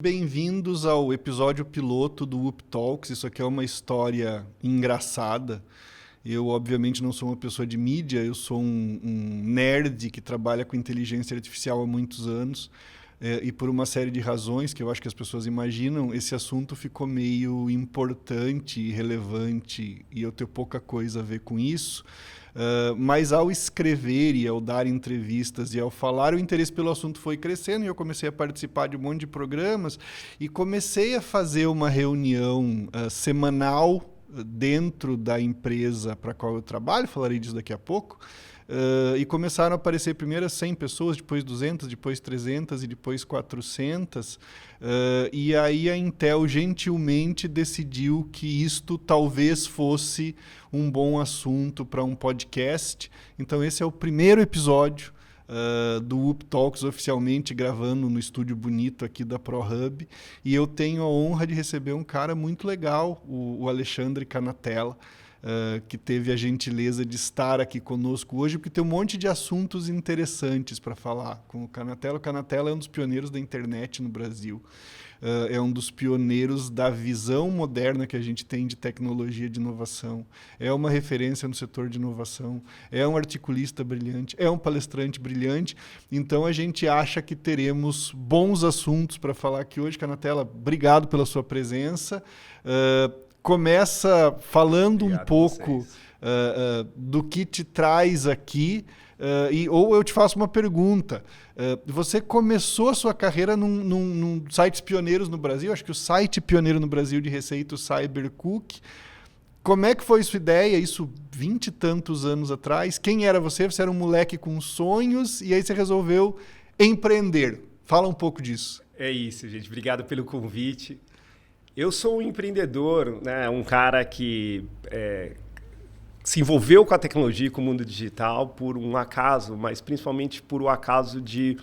Bem-vindos ao episódio piloto do Up Talks. Isso aqui é uma história engraçada. Eu, obviamente, não sou uma pessoa de mídia, eu sou um nerd que trabalha com inteligência artificial há muitos anos. E por uma série de razões que eu acho que as pessoas imaginam, esse assunto ficou meio importante e relevante e eu tenho pouca coisa a ver com isso. Mas ao escrever e ao dar entrevistas e ao falar, o interesse pelo assunto foi crescendo e eu comecei a participar de um monte de programas e comecei a fazer uma reunião semanal dentro da empresa para a qual eu trabalho, falarei disso daqui a pouco. E começaram a aparecer primeiro 100 pessoas, depois 200, depois 300 e depois 400. E aí a Intel gentilmente decidiu que isto talvez fosse um bom assunto para um podcast. Então esse é o primeiro episódio do Up Talks, oficialmente gravando no estúdio bonito aqui da ProHub. E eu tenho a honra de receber um cara muito legal, o Alexandre Canatella, que teve a gentileza de estar aqui conosco hoje, porque tem um monte de assuntos interessantes para falar com o Canatella. O Canatella é um dos pioneiros da internet no Brasil. É um dos pioneiros da visão moderna que a gente tem de tecnologia de inovação. É uma referência no setor de inovação. É um articulista brilhante. É um palestrante brilhante. Então, a gente acha que teremos bons assuntos para falar aqui hoje. Canatella, obrigado pela sua presença. Começa falando um pouco do que te traz aqui, ou eu te faço uma pergunta. Você começou a sua carreira num sites pioneiros no Brasil, acho que o site pioneiro no Brasil de receita, o Cybercook. Como é que foi sua ideia, isso 20 e tantos anos atrás? Quem era você? Você era um moleque com sonhos e aí você resolveu empreender. Fala um pouco disso. É isso, gente. Obrigado pelo convite. Eu sou um empreendedor, né? Um cara que se envolveu com a tecnologia e com o mundo digital por um acaso, mas principalmente por o acaso de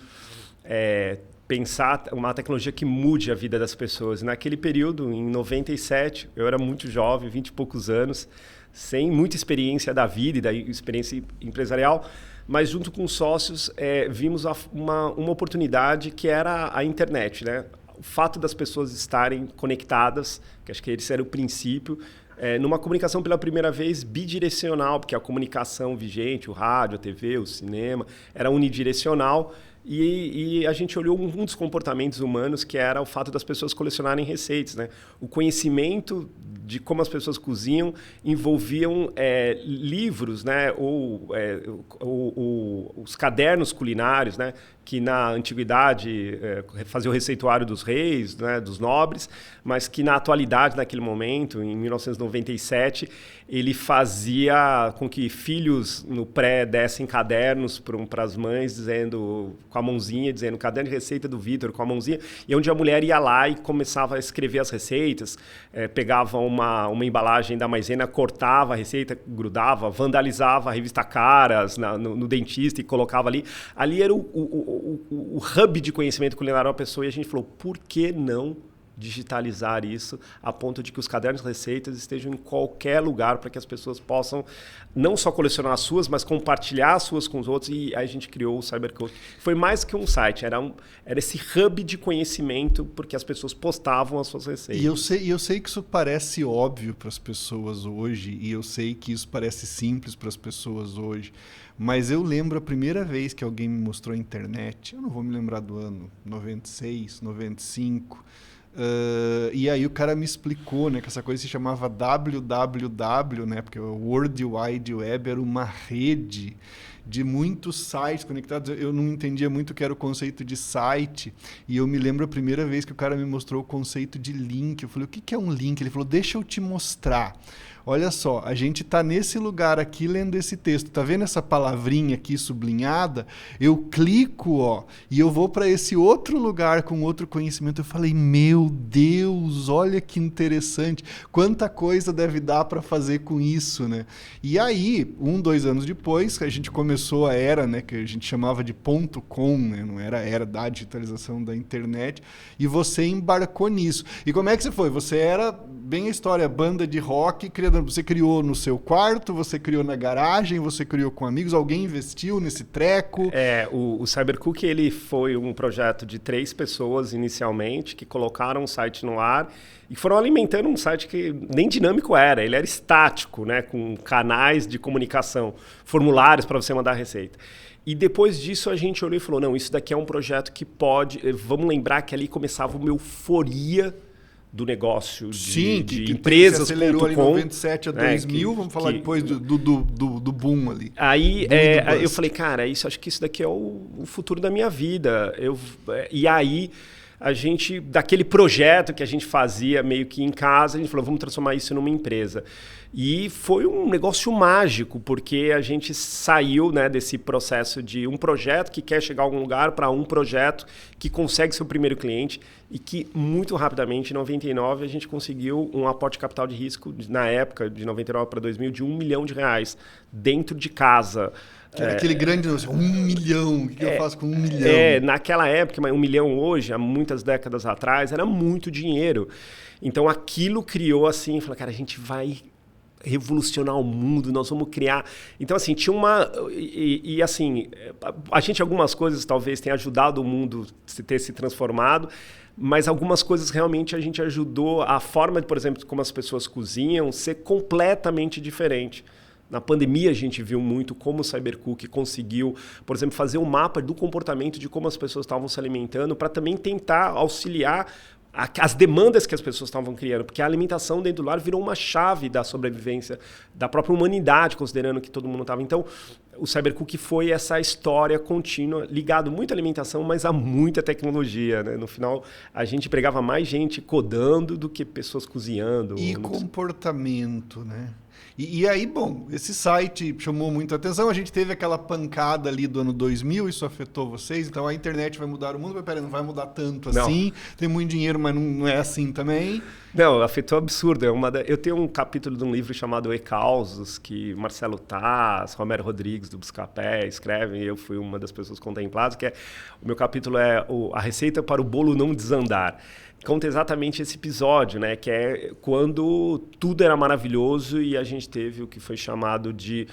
pensar uma tecnologia que mude a vida das pessoas. Naquele período, em 97, eu era muito jovem, 20 e poucos anos, sem muita experiência da vida e da experiência empresarial, mas junto com sócios vimos uma oportunidade que era a internet, né? O fato das pessoas estarem conectadas, que acho que esse era o princípio, numa comunicação pela primeira vez bidirecional, porque a comunicação vigente, o rádio, a TV, o cinema, era unidirecional. E a gente olhou um dos comportamentos humanos, que era o fato das pessoas colecionarem receitas, né? O conhecimento de como as pessoas cozinham envolviam livros, né? Ou os cadernos culinários, né? Que na antiguidade fazia o receituário dos reis, né? Dos nobres, mas que na atualidade, naquele momento, em 1997, ele fazia com que filhos no pré dessem cadernos para as mães, dizendo, com a mãozinha, dizendo caderno de receita do Vitor, com a mãozinha, e onde a mulher ia lá e começava a escrever as receitas, pegava uma embalagem da maisena, cortava a receita, grudava, vandalizava a revista Caras no dentista e colocava ali. Ali era o hub de conhecimento culinário da pessoa, e a gente falou, por que não digitalizar isso a ponto de que os cadernos de receitas estejam em qualquer lugar para que as pessoas possam não só colecionar as suas, mas compartilhar as suas com os outros. E aí a gente criou o Cybercook. Foi mais que um site, era esse hub de conhecimento, porque as pessoas postavam as suas receitas. E eu sei que isso parece óbvio para as pessoas hoje, e eu sei que isso parece simples para as pessoas hoje, mas eu lembro a primeira vez que alguém me mostrou a internet, eu não vou me lembrar do ano, 96, 95, e aí o cara me explicou, né, que essa coisa se chamava www, né, porque o World Wide Web era uma rede de muitos sites conectados. Eu não entendia muito o que era o conceito de site, e eu me lembro a primeira vez que o cara me mostrou o conceito de link. Eu falei, o que é um link? Ele falou, deixa eu te mostrar. Olha só, a gente está nesse lugar aqui lendo esse texto. Tá vendo essa palavrinha aqui sublinhada? Eu clico, e eu vou para esse outro lugar com outro conhecimento. Eu falei, meu Deus, olha que interessante. Quanta coisa deve dar para fazer com isso, né? E aí, 2 anos depois, a gente começou começou a era, né, que a gente chamava de .com, né, não era a era da digitalização da internet, e você embarcou nisso. E como é que você foi? Você era, bem a história, banda de rock, você criou no seu quarto, você criou na garagem, você criou com amigos, alguém investiu nesse treco? O Cybercook, ele foi um projeto de 3 pessoas inicialmente, que colocaram um site no ar e foram alimentando um site que nem dinâmico era, ele era estático, né, com canais de comunicação, formulários para você mandar receita. E depois disso a gente olhou e falou, não, isso daqui é um projeto que pode... Vamos lembrar que ali começava uma euforia do negócio de empresas.com. Que acelerou ali 97 a 2000, vamos falar depois do boom ali. Aí eu falei, cara, acho que isso daqui é o futuro da minha vida. E aí a gente, daquele projeto que a gente fazia meio que em casa, a gente falou, vamos transformar isso numa empresa. E foi um negócio mágico, porque a gente saiu, né, desse processo de um projeto que quer chegar a algum lugar para um projeto que consegue ser o primeiro cliente e que muito rapidamente, em 99, a gente conseguiu um aporte de capital de risco, na época, de 99 para 2000, de R$1 milhão dentro de casa. Que era aquele grande negócio, 1 milhão, o que eu faço com 1 milhão? Naquela época, mas 1 milhão hoje, há muitas décadas atrás, era muito dinheiro. Então aquilo criou assim, falou, cara, a gente vai revolucionar o mundo, nós vamos criar... Então, assim, tinha uma... E assim, a gente, algumas coisas talvez tenha ajudado o mundo a ter se transformado, mas algumas coisas realmente a gente ajudou a forma, por exemplo, como as pessoas cozinham, ser completamente diferente. Na pandemia, a gente viu muito como o Cybercook conseguiu, por exemplo, fazer um mapa do comportamento de como as pessoas estavam se alimentando para também tentar auxiliar as demandas que as pessoas estavam criando, porque a alimentação dentro do lar virou uma chave da sobrevivência da própria humanidade, considerando que todo mundo estava. Então, o Cybercook foi essa história contínua, ligado muito à alimentação, mas a muita tecnologia, né? No final, a gente empregava mais gente codando do que pessoas cozinhando. E comportamento, né? E aí, bom, esse site chamou muita atenção. A gente teve aquela pancada ali do ano 2000, isso afetou vocês. Então a internet vai mudar o mundo, mas peraí, não vai mudar tanto assim. Tem muito dinheiro, mas não é assim também. Não, afetou absurdo. Eu tenho um capítulo de um livro chamado E-Causos, que Marcelo Taz, Romero Rodrigues, do Buscapé, escrevem, e eu fui uma das pessoas contempladas, o meu capítulo é A Receita para o Bolo Não Desandar. Conta exatamente esse episódio, né? Que é quando tudo era maravilhoso e a gente teve o que foi chamado de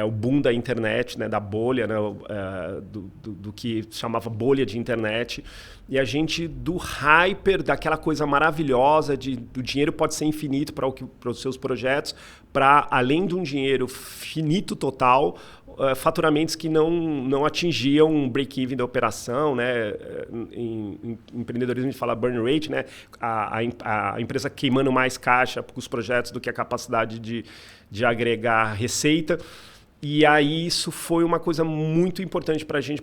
o boom da internet, né? Da bolha, né? Do que chamava bolha de internet. E a gente, do hyper, daquela coisa maravilhosa do dinheiro pode ser infinito para os seus projetos, para, além de um dinheiro finito total, faturamentos que não atingiam um break-even da operação, né? Em empreendedorismo a gente fala burn rate, né? A empresa queimando mais caixa com os projetos do que a capacidade de agregar receita. E aí isso foi uma coisa muito importante para a gente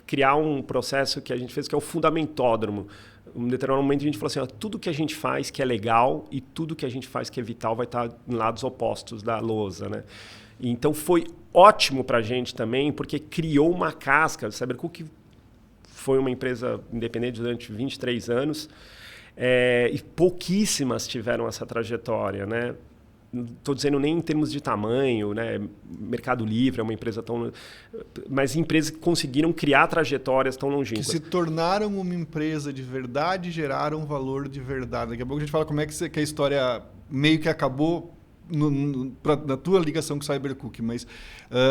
criar um processo que a gente fez, que é o fundamentódromo. Em determinado momento a gente falou assim, tudo que a gente faz que é legal e tudo que a gente faz que é vital vai estar em lados opostos da lousa, né? Então foi ótimo para a gente também, porque criou uma casca. O Cybercook foi uma empresa independente durante 23 anos e pouquíssimas tiveram essa trajetória, né? Não estou dizendo nem em termos de tamanho, né? Mercado Livre é uma empresa tão... Mas empresas que conseguiram criar trajetórias tão longínquas. Que se tornaram uma empresa de verdade e geraram valor de verdade. Daqui a pouco a gente fala como é que a história meio que acabou na tua ligação com o Cybercook. Mas,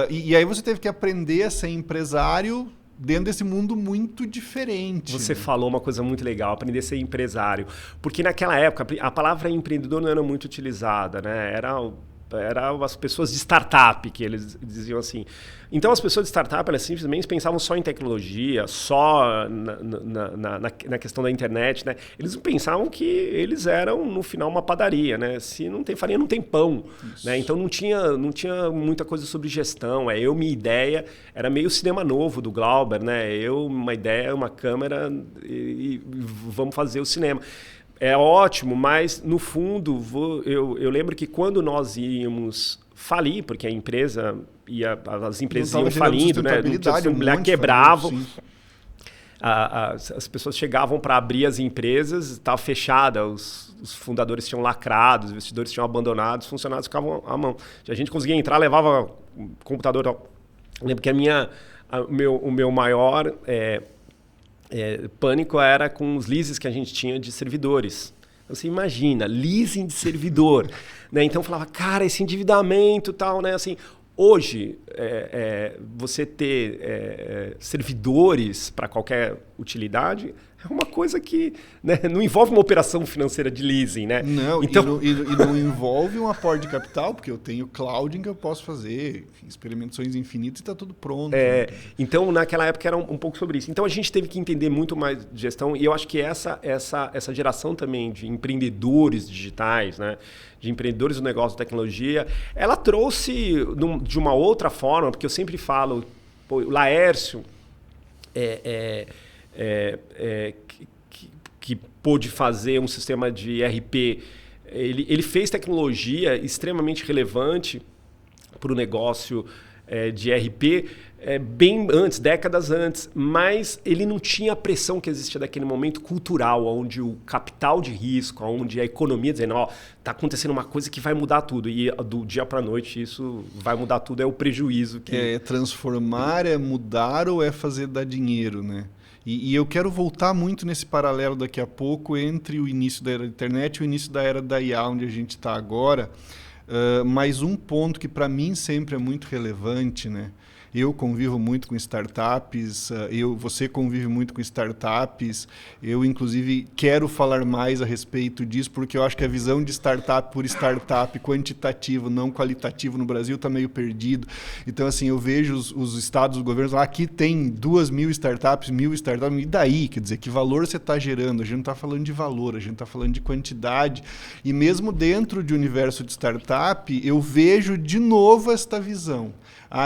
e aí você teve que aprender a ser empresário dentro desse mundo muito diferente. Você falou uma coisa muito legal, aprender a ser empresário. Porque naquela época, a palavra empreendedor não era muito utilizada, né? Era as pessoas de startup, que eles diziam assim. Então, as pessoas de startup, elas simplesmente pensavam só em tecnologia, só na questão da internet, né? Eles pensavam que eles eram, no final, uma padaria, né? Se não tem farinha, não tem pão. Né? Então, não tinha muita coisa sobre gestão. Minha ideia era meio cinema novo do Glauber, né? Uma ideia, uma câmera e vamos fazer o cinema. É ótimo, mas, no fundo, eu lembro que quando nós íamos falir, porque a empresa as empresas iam falindo, né? Quebravam. as pessoas chegavam para abrir as empresas, estava fechada, os fundadores tinham lacrado, os investidores tinham abandonado, os funcionários ficavam à mão. A gente conseguia entrar, levava o computador. Eu lembro que o meu maior pânico era com os leases que a gente tinha de servidores. Você imagina, leasing de servidor. Né? Então eu falava, cara, esse endividamento e tal, né? Assim, hoje, você ter servidores para qualquer utilidade é uma coisa que, né, não envolve uma operação financeira de leasing, né? Não, então... e não envolve um aporte de capital, porque eu tenho cloud em que eu posso fazer experimentações infinitas e está tudo pronto. Né? Então, naquela época era um pouco sobre isso. Então, a gente teve que entender muito mais de gestão e eu acho que essa geração também de empreendedores digitais, né, de empreendedores do negócio de tecnologia, ela trouxe de uma outra forma, porque eu sempre falo, o Laércio que pôde fazer um sistema de ERP, ele fez tecnologia extremamente relevante para o negócio de ERP bem antes, décadas antes, mas ele não tinha a pressão que existia daquele momento cultural, onde o capital de risco, onde a economia dizendo, está acontecendo uma coisa que vai mudar tudo, e do dia para a noite isso vai mudar tudo, é o prejuízo. É transformar, é mudar ou é fazer dar dinheiro, né? E eu quero voltar muito nesse paralelo daqui a pouco entre o início da era da internet e o início da era da IA, onde a gente está agora. Mas um ponto que para mim sempre é muito relevante, né? Eu convivo muito com startups, você convive muito com startups, eu inclusive quero falar mais a respeito disso, porque eu acho que a visão de startup por startup, quantitativo, não qualitativo no Brasil está meio perdido. Então, assim, eu vejo os estados, os governos, aqui tem 2.000 startups, 1.000 startups, e daí? Quer dizer, que valor você está gerando? A gente não está falando de valor, a gente está falando de quantidade. E mesmo dentro de universo de startup, eu vejo de novo esta visão.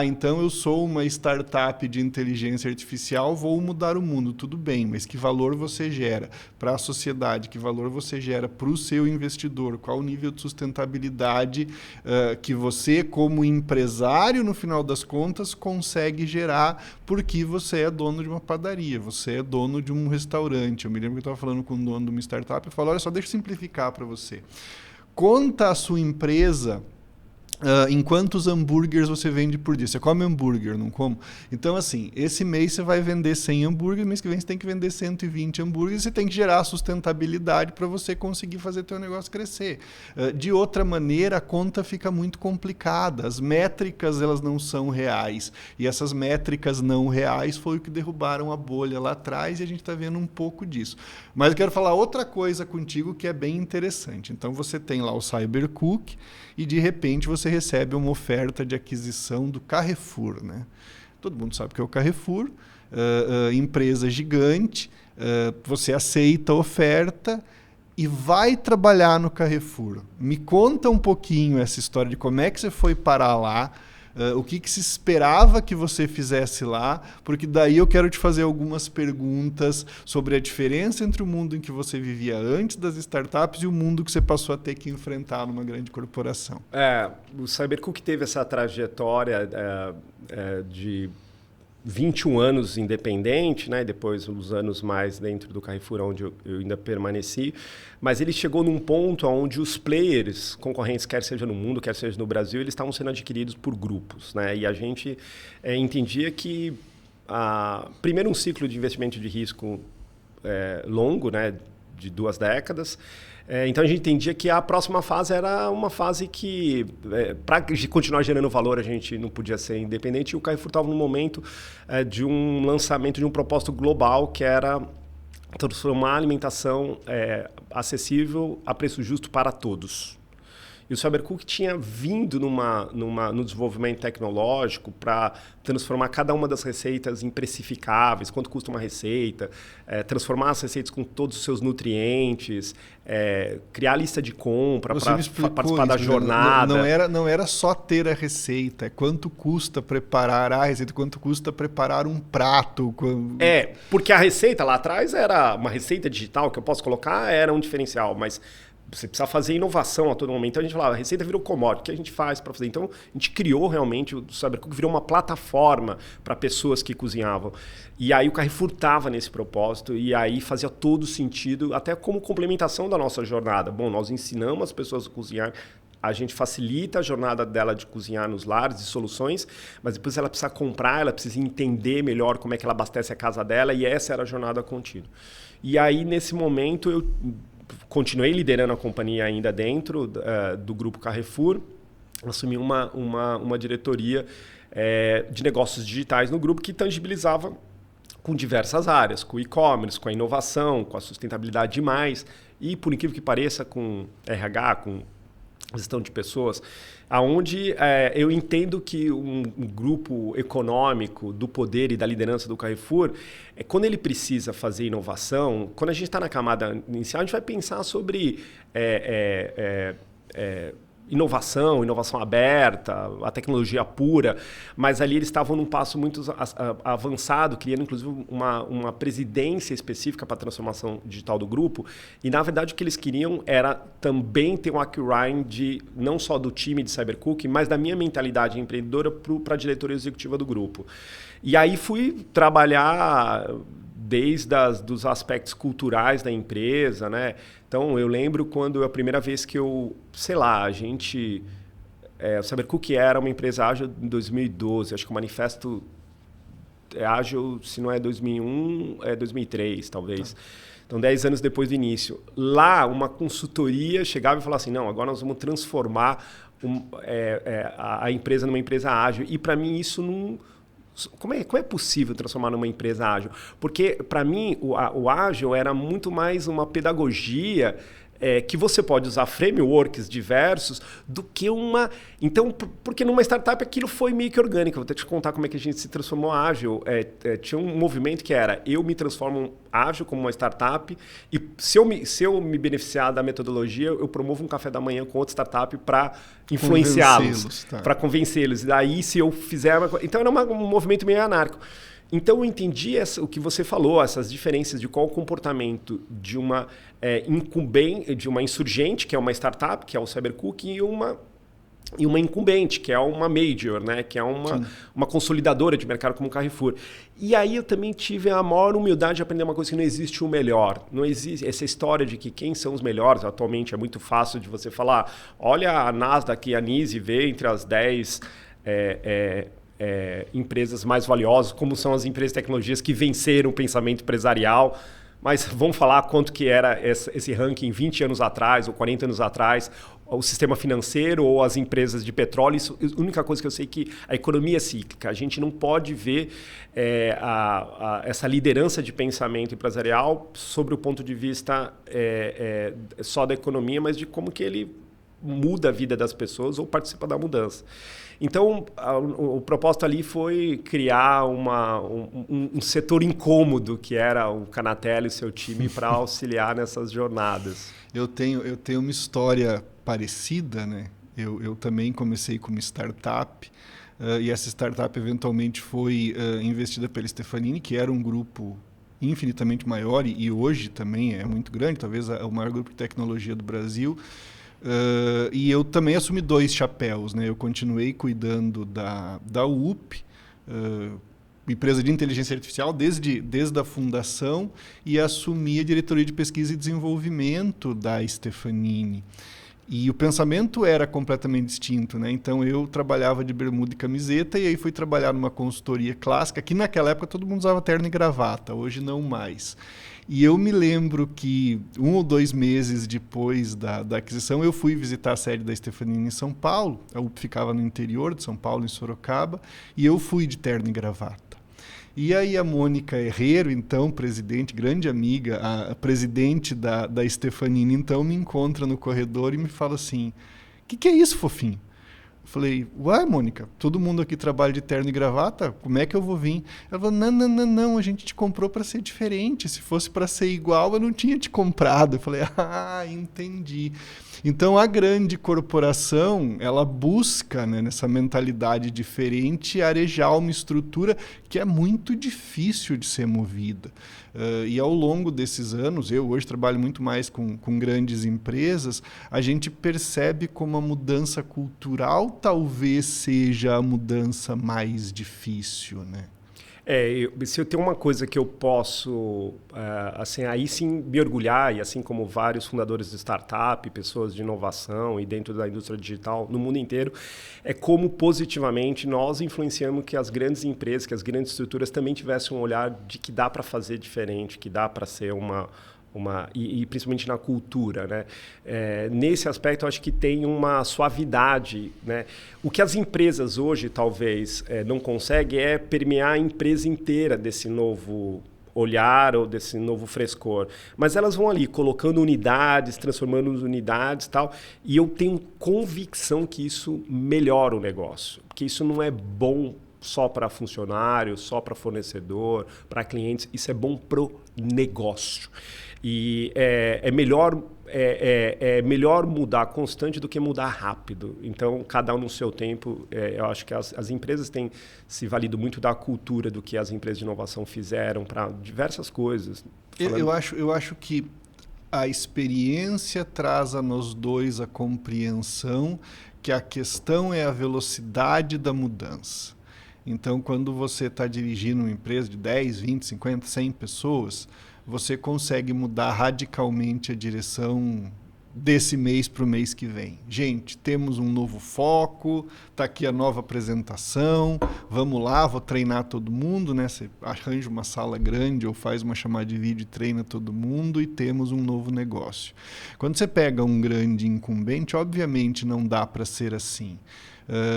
Então eu sou uma startup de inteligência artificial, vou mudar o mundo. Tudo bem, mas que valor você gera para a sociedade? Que valor você gera para o seu investidor? Qual o nível de sustentabilidade que você, como empresário, no final das contas, consegue gerar porque você é dono de uma padaria, você é dono de um restaurante. Eu me lembro que eu estava falando com o dono de uma startup e falou, olha só, deixa eu simplificar para você. Conta a sua empresa... em quantos hambúrgueres você vende por dia? Você come hambúrguer, não come? Então, assim, esse mês você vai vender 100 hambúrgueres, mês que vem você tem que vender 120 hambúrgueres, você tem que gerar sustentabilidade para você conseguir fazer teu negócio crescer. De outra maneira, a conta fica muito complicada. As métricas, elas não são reais. E essas métricas não reais foi o que derrubaram a bolha lá atrás e a gente está vendo um pouco disso. Mas eu quero falar outra coisa contigo que é bem interessante. Então, você tem lá o Cybercook e, de repente, você recebe uma oferta de aquisição do Carrefour, né? Todo mundo sabe que é o Carrefour, empresa gigante, você aceita a oferta e vai trabalhar no Carrefour. Me conta um pouquinho essa história de como é que você foi parar lá, o que se esperava que você fizesse lá, porque daí eu quero te fazer algumas perguntas sobre a diferença entre o mundo em que você vivia antes das startups e o mundo que você passou a ter que enfrentar numa grande corporação. O Cybercook teve essa trajetória de 21 anos independente, né? Depois uns anos mais dentro do Carrefour, onde eu ainda permaneci, mas ele chegou num ponto onde os players concorrentes, quer seja no mundo, quer seja no Brasil, eles estavam sendo adquiridos por grupos, né? E a gente entendia que, primeiro, um ciclo de investimento de risco longo, né? De 2 décadas. Então a gente entendia que a próxima fase era uma fase que, para continuar gerando valor, a gente não podia ser independente. E o Carrefour estava no momento de um lançamento de um propósito global, que era transformar a alimentação acessível a preço justo para todos. E o Cybercook tinha vindo no desenvolvimento tecnológico para transformar cada uma das receitas em precificáveis, quanto custa uma receita, transformar as receitas com todos os seus nutrientes, criar lista de compra para participar da jornada. Não era só ter a receita, é quanto custa preparar a receita, quanto custa preparar um prato. Porque a receita lá atrás era uma receita digital que eu posso colocar, era um diferencial, mas Você precisa fazer inovação a todo momento. Então a gente falava, a receita virou commodity, o que a gente faz para fazer? Então a gente criou realmente, o Cybercook virou uma plataforma para pessoas que cozinhavam. E aí o Carrefour estava nesse propósito e aí fazia todo sentido, até como complementação da nossa jornada. Bom, nós ensinamos as pessoas a cozinhar, a gente facilita a jornada dela de cozinhar nos lares e soluções, mas depois ela precisa comprar, ela precisa entender melhor como é que ela abastece a casa dela e essa era a jornada contínua. E aí, nesse momento, eu continuei liderando a companhia ainda dentro do grupo Carrefour, assumi uma diretoria de negócios digitais no grupo que tangibilizava com diversas áreas, com o e-commerce, com a inovação, com a sustentabilidade demais e, por incrível que pareça, com RH, com gestão de pessoas, aonde eu entendo que um grupo econômico do poder e da liderança do Carrefour, quando ele precisa fazer inovação, quando a gente está na camada inicial, a gente vai pensar sobre inovação aberta, a tecnologia pura, mas ali eles estavam num passo muito avançado, criando inclusive uma presidência específica para a transformação digital do grupo, e na verdade o que eles queriam era também ter um acquiring não só do time de Cybercook, mas da minha mentalidade empreendedora para a diretoria executiva do grupo. E aí fui trabalhar desde dos aspectos culturais da empresa, né? Então, eu lembro quando a primeira vez que o Cybercook era uma empresa ágil em 2012, acho que o manifesto é ágil, se não é 2001, é 2003, talvez. Então, 10 anos depois do início. Lá, uma consultoria chegava e falava assim, não, agora nós vamos transformar a empresa numa empresa ágil. E, para mim, isso não... Como é possível transformar numa empresa ágil? Porque, para mim, o ágil era muito mais uma pedagogia que você pode usar frameworks diversos do que uma... Então, porque numa startup aquilo foi meio que orgânico. Vou até te contar como é que a gente se transformou ágil. Tinha um movimento que era, eu me transformo ágil como uma startup e se eu me beneficiar da metodologia, eu promovo um café da manhã com outra startup para influenciá-los, para convencê-los. E daí, se eu fizer... Então, era um movimento meio anárquico. Então, eu entendi o que você falou, essas diferenças de qual o comportamento de uma de uma insurgente, que é uma startup, que é o Cybercook, e uma incumbente, que é uma major, né? Que é uma consolidadora de mercado como o Carrefour. E aí eu também tive a maior humildade de aprender uma coisa que não existe o melhor. Não existe essa história de que quem são os melhores. Atualmente é muito fácil de você falar, olha a Nasdaq e a NYSE vê entre as 10... empresas mais valiosas, como são as empresas de tecnologias que venceram o pensamento empresarial. Mas vamos falar quanto que era esse ranking 20 anos atrás ou 40 anos atrás, o sistema financeiro ou as empresas de petróleo. Isso, a única coisa que eu sei é que a economia é cíclica. A gente não pode ver essa liderança de pensamento empresarial sobre o ponto de vista só da economia, mas de como que ele muda a vida das pessoas ou participa da mudança. Então, o propósito ali foi criar um setor incômodo, que era o Canatelli e o seu time, para auxiliar nessas jornadas. Eu tenho uma história parecida, né? Eu também comecei como startup, e essa startup eventualmente foi investida pela Stefanini, que era um grupo infinitamente maior, e hoje também é muito grande, talvez o maior grupo de tecnologia do Brasil. E eu também assumi 2 chapéus, né? Eu continuei cuidando da UP, empresa de inteligência artificial, desde a fundação, e assumi a diretoria de pesquisa e desenvolvimento da Stefanini. E o pensamento era completamente distinto, né? Então eu trabalhava de bermuda e camiseta e aí fui trabalhar numa consultoria clássica, que naquela época todo mundo usava terno e gravata, hoje não mais. E eu me lembro que 1 ou 2 meses depois da aquisição, eu fui visitar a sede da Stefanini em São Paulo. A UP ficava no interior de São Paulo, em Sorocaba, e eu fui de terno e gravata. E aí a Mônica Herrero, então presidente, grande amiga, a presidente da Stefanini, então me encontra no corredor e me fala assim, o que é isso, fofinho? Eu falei, uai, Mônica, todo mundo aqui trabalha de terno e gravata, como é que eu vou vir? Ela falou, não, a gente te comprou para ser diferente, se fosse para ser igual, eu não tinha te comprado. Eu falei, entendi. Então, a grande corporação, ela busca, né, nessa mentalidade diferente, arejar uma estrutura que é muito difícil de ser movida. E ao longo desses anos, eu hoje trabalho muito mais com grandes empresas, a gente percebe como a mudança cultural talvez seja a mudança mais difícil, né? Se eu tenho uma coisa que eu posso, assim, aí sim me orgulhar, e assim como vários fundadores de startup, pessoas de inovação e dentro da indústria digital no mundo inteiro, é como positivamente nós influenciamos que as grandes empresas, que as grandes estruturas também tivessem um olhar de que dá para fazer diferente, que dá para ser e principalmente na cultura, né? Nesse aspecto, eu acho que tem uma suavidade, né? O que as empresas hoje talvez não conseguem é permear a empresa inteira desse novo olhar ou desse novo frescor. Mas elas vão ali colocando unidades, transformando as unidades e tal, e eu tenho convicção que isso melhora o negócio, porque isso não é bom só para funcionário, só para fornecedor, para clientes, isso é bom pro negócio. E é melhor mudar constante do que mudar rápido. Então, cada um no seu tempo. Eu acho que as empresas têm se valido muito da cultura do que as empresas de inovação fizeram para diversas coisas. Eu acho que a experiência traz a nós dois a compreensão que a questão é a velocidade da mudança. Então, quando você está dirigindo uma empresa de 10, 20, 50, 100 pessoas, você consegue mudar radicalmente a direção desse mês para o mês que vem. Gente, temos um novo foco, está aqui a nova apresentação, vamos lá, vou treinar todo mundo, né? Você arranja uma sala grande ou faz uma chamada de vídeo e treina todo mundo e temos um novo negócio. Quando você pega um grande incumbente, obviamente não dá para ser assim.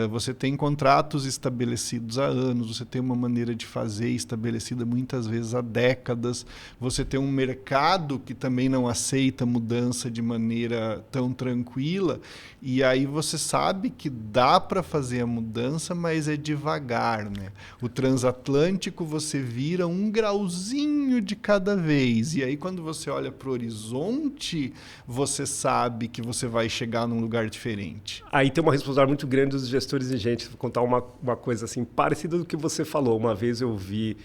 Você tem contratos estabelecidos há anos, você tem uma maneira de fazer estabelecida muitas vezes há décadas, você tem um mercado que também não aceita mudança de maneira tão tranquila, e aí você sabe que dá para fazer a mudança, mas é devagar, né? O transatlântico você vira um grauzinho de cada vez, e aí quando você olha para o horizonte, você sabe que você vai chegar num lugar diferente. Aí tem uma responsabilidade muito grande dos gestores e gente. Vou contar uma coisa assim parecida do que você falou. Uma vez eu vi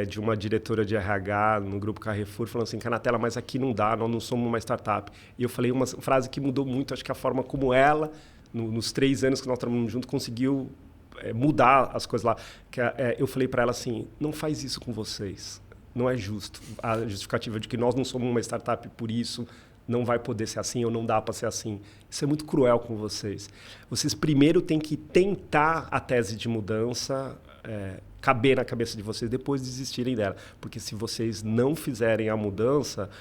de uma diretora de RH no grupo Carrefour falando assim, Canatella, mas aqui não dá, nós não somos uma startup. E eu falei uma frase que mudou muito, acho que a forma como ela, nos 3 anos que nós trabalhamos junto, conseguiu mudar as coisas lá. Eu falei para ela assim, não faz isso com vocês, não é justo. A justificativa de que nós não somos uma startup por isso, não vai poder ser assim ou não dá para ser assim. Isso é muito cruel com vocês. Vocês primeiro têm que tentar a tese de mudança caber na cabeça de vocês, depois desistirem dela. Porque se vocês não fizerem a mudança,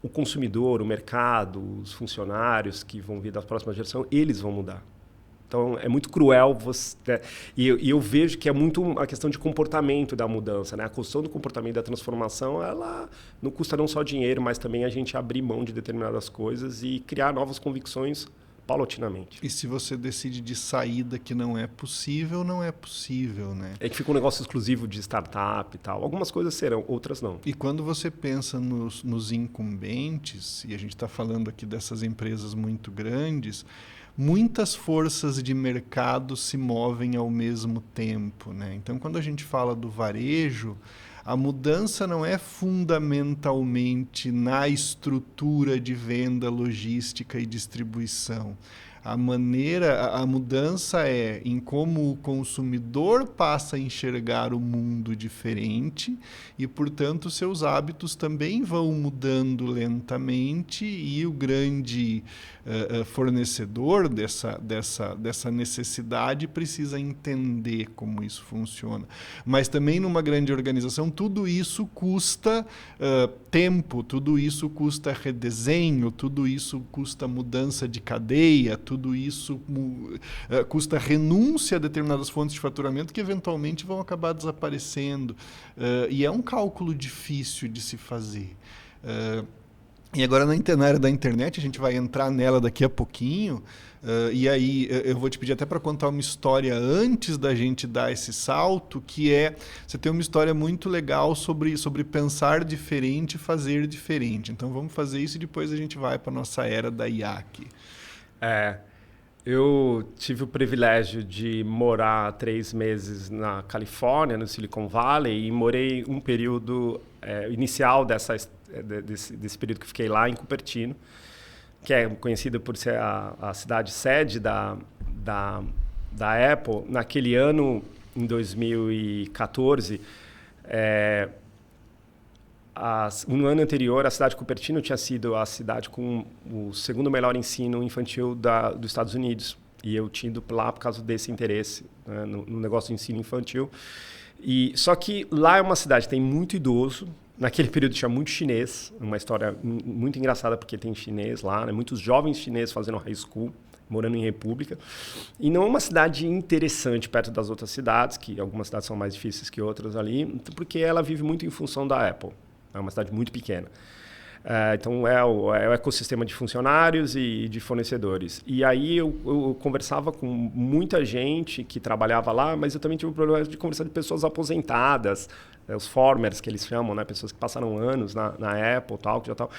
o consumidor, o mercado, os funcionários que vão vir da próxima geração, eles vão mudar. Então, é muito cruel você... E eu vejo que é muito a questão de comportamento da mudança, né? A construção do comportamento da transformação, ela não custa não só dinheiro, mas também a gente abrir mão de determinadas coisas e criar novas convicções paulatinamente. E se você decide de saída que não é possível, não é possível, né? É que fica um negócio exclusivo de startup e tal. Algumas coisas serão, outras não. E quando você pensa nos incumbentes, e a gente está falando aqui dessas empresas muito grandes, muitas forças de mercado se movem ao mesmo tempo, né? Então, quando a gente fala do varejo, a mudança não é fundamentalmente na estrutura de venda, logística e distribuição. A mudança é em como o consumidor passa a enxergar o mundo diferente e, portanto, seus hábitos também vão mudando lentamente e o grande fornecedor dessa necessidade precisa entender como isso funciona. Mas também numa grande organização, tudo isso custa tempo, tudo isso custa redesenho, tudo isso custa mudança de cadeia, tudo isso custa renúncia a determinadas fontes de faturamento que eventualmente vão acabar desaparecendo. E é um cálculo difícil de se fazer. E agora na área da internet, a gente vai entrar nela daqui a pouquinho, e aí eu vou te pedir até para contar uma história antes da gente dar esse salto, que você tem uma história muito legal sobre pensar diferente e fazer diferente. Então vamos fazer isso e depois a gente vai para a nossa era da IAC. Eu tive o privilégio de morar 3 meses na Califórnia, no Silicon Valley, e morei um período inicial desse período que eu fiquei lá em Cupertino, que é conhecida por ser a cidade sede da Apple. Naquele ano, em 2014, no ano anterior, a cidade de Cupertino tinha sido a cidade com o segundo melhor ensino infantil dos Estados Unidos. E eu tinha ido lá por causa desse interesse, né, no negócio de ensino infantil. Só que lá é uma cidade que tem muito idoso. Naquele período tinha muito chinês, uma história muito engraçada porque tem chinês lá, né, muitos jovens chineses fazendo high school, morando em república. E não é uma cidade interessante perto das outras cidades, que algumas cidades são mais difíceis que outras ali, porque ela vive muito em função da Apple. É uma cidade muito pequena. Então, é o ecossistema de funcionários e de fornecedores. E aí eu conversava com muita gente que trabalhava lá, mas eu também tive o problema de conversar com pessoas aposentadas, os formers, que eles chamam, né? Pessoas que passaram anos na Apple, tal, que já tal.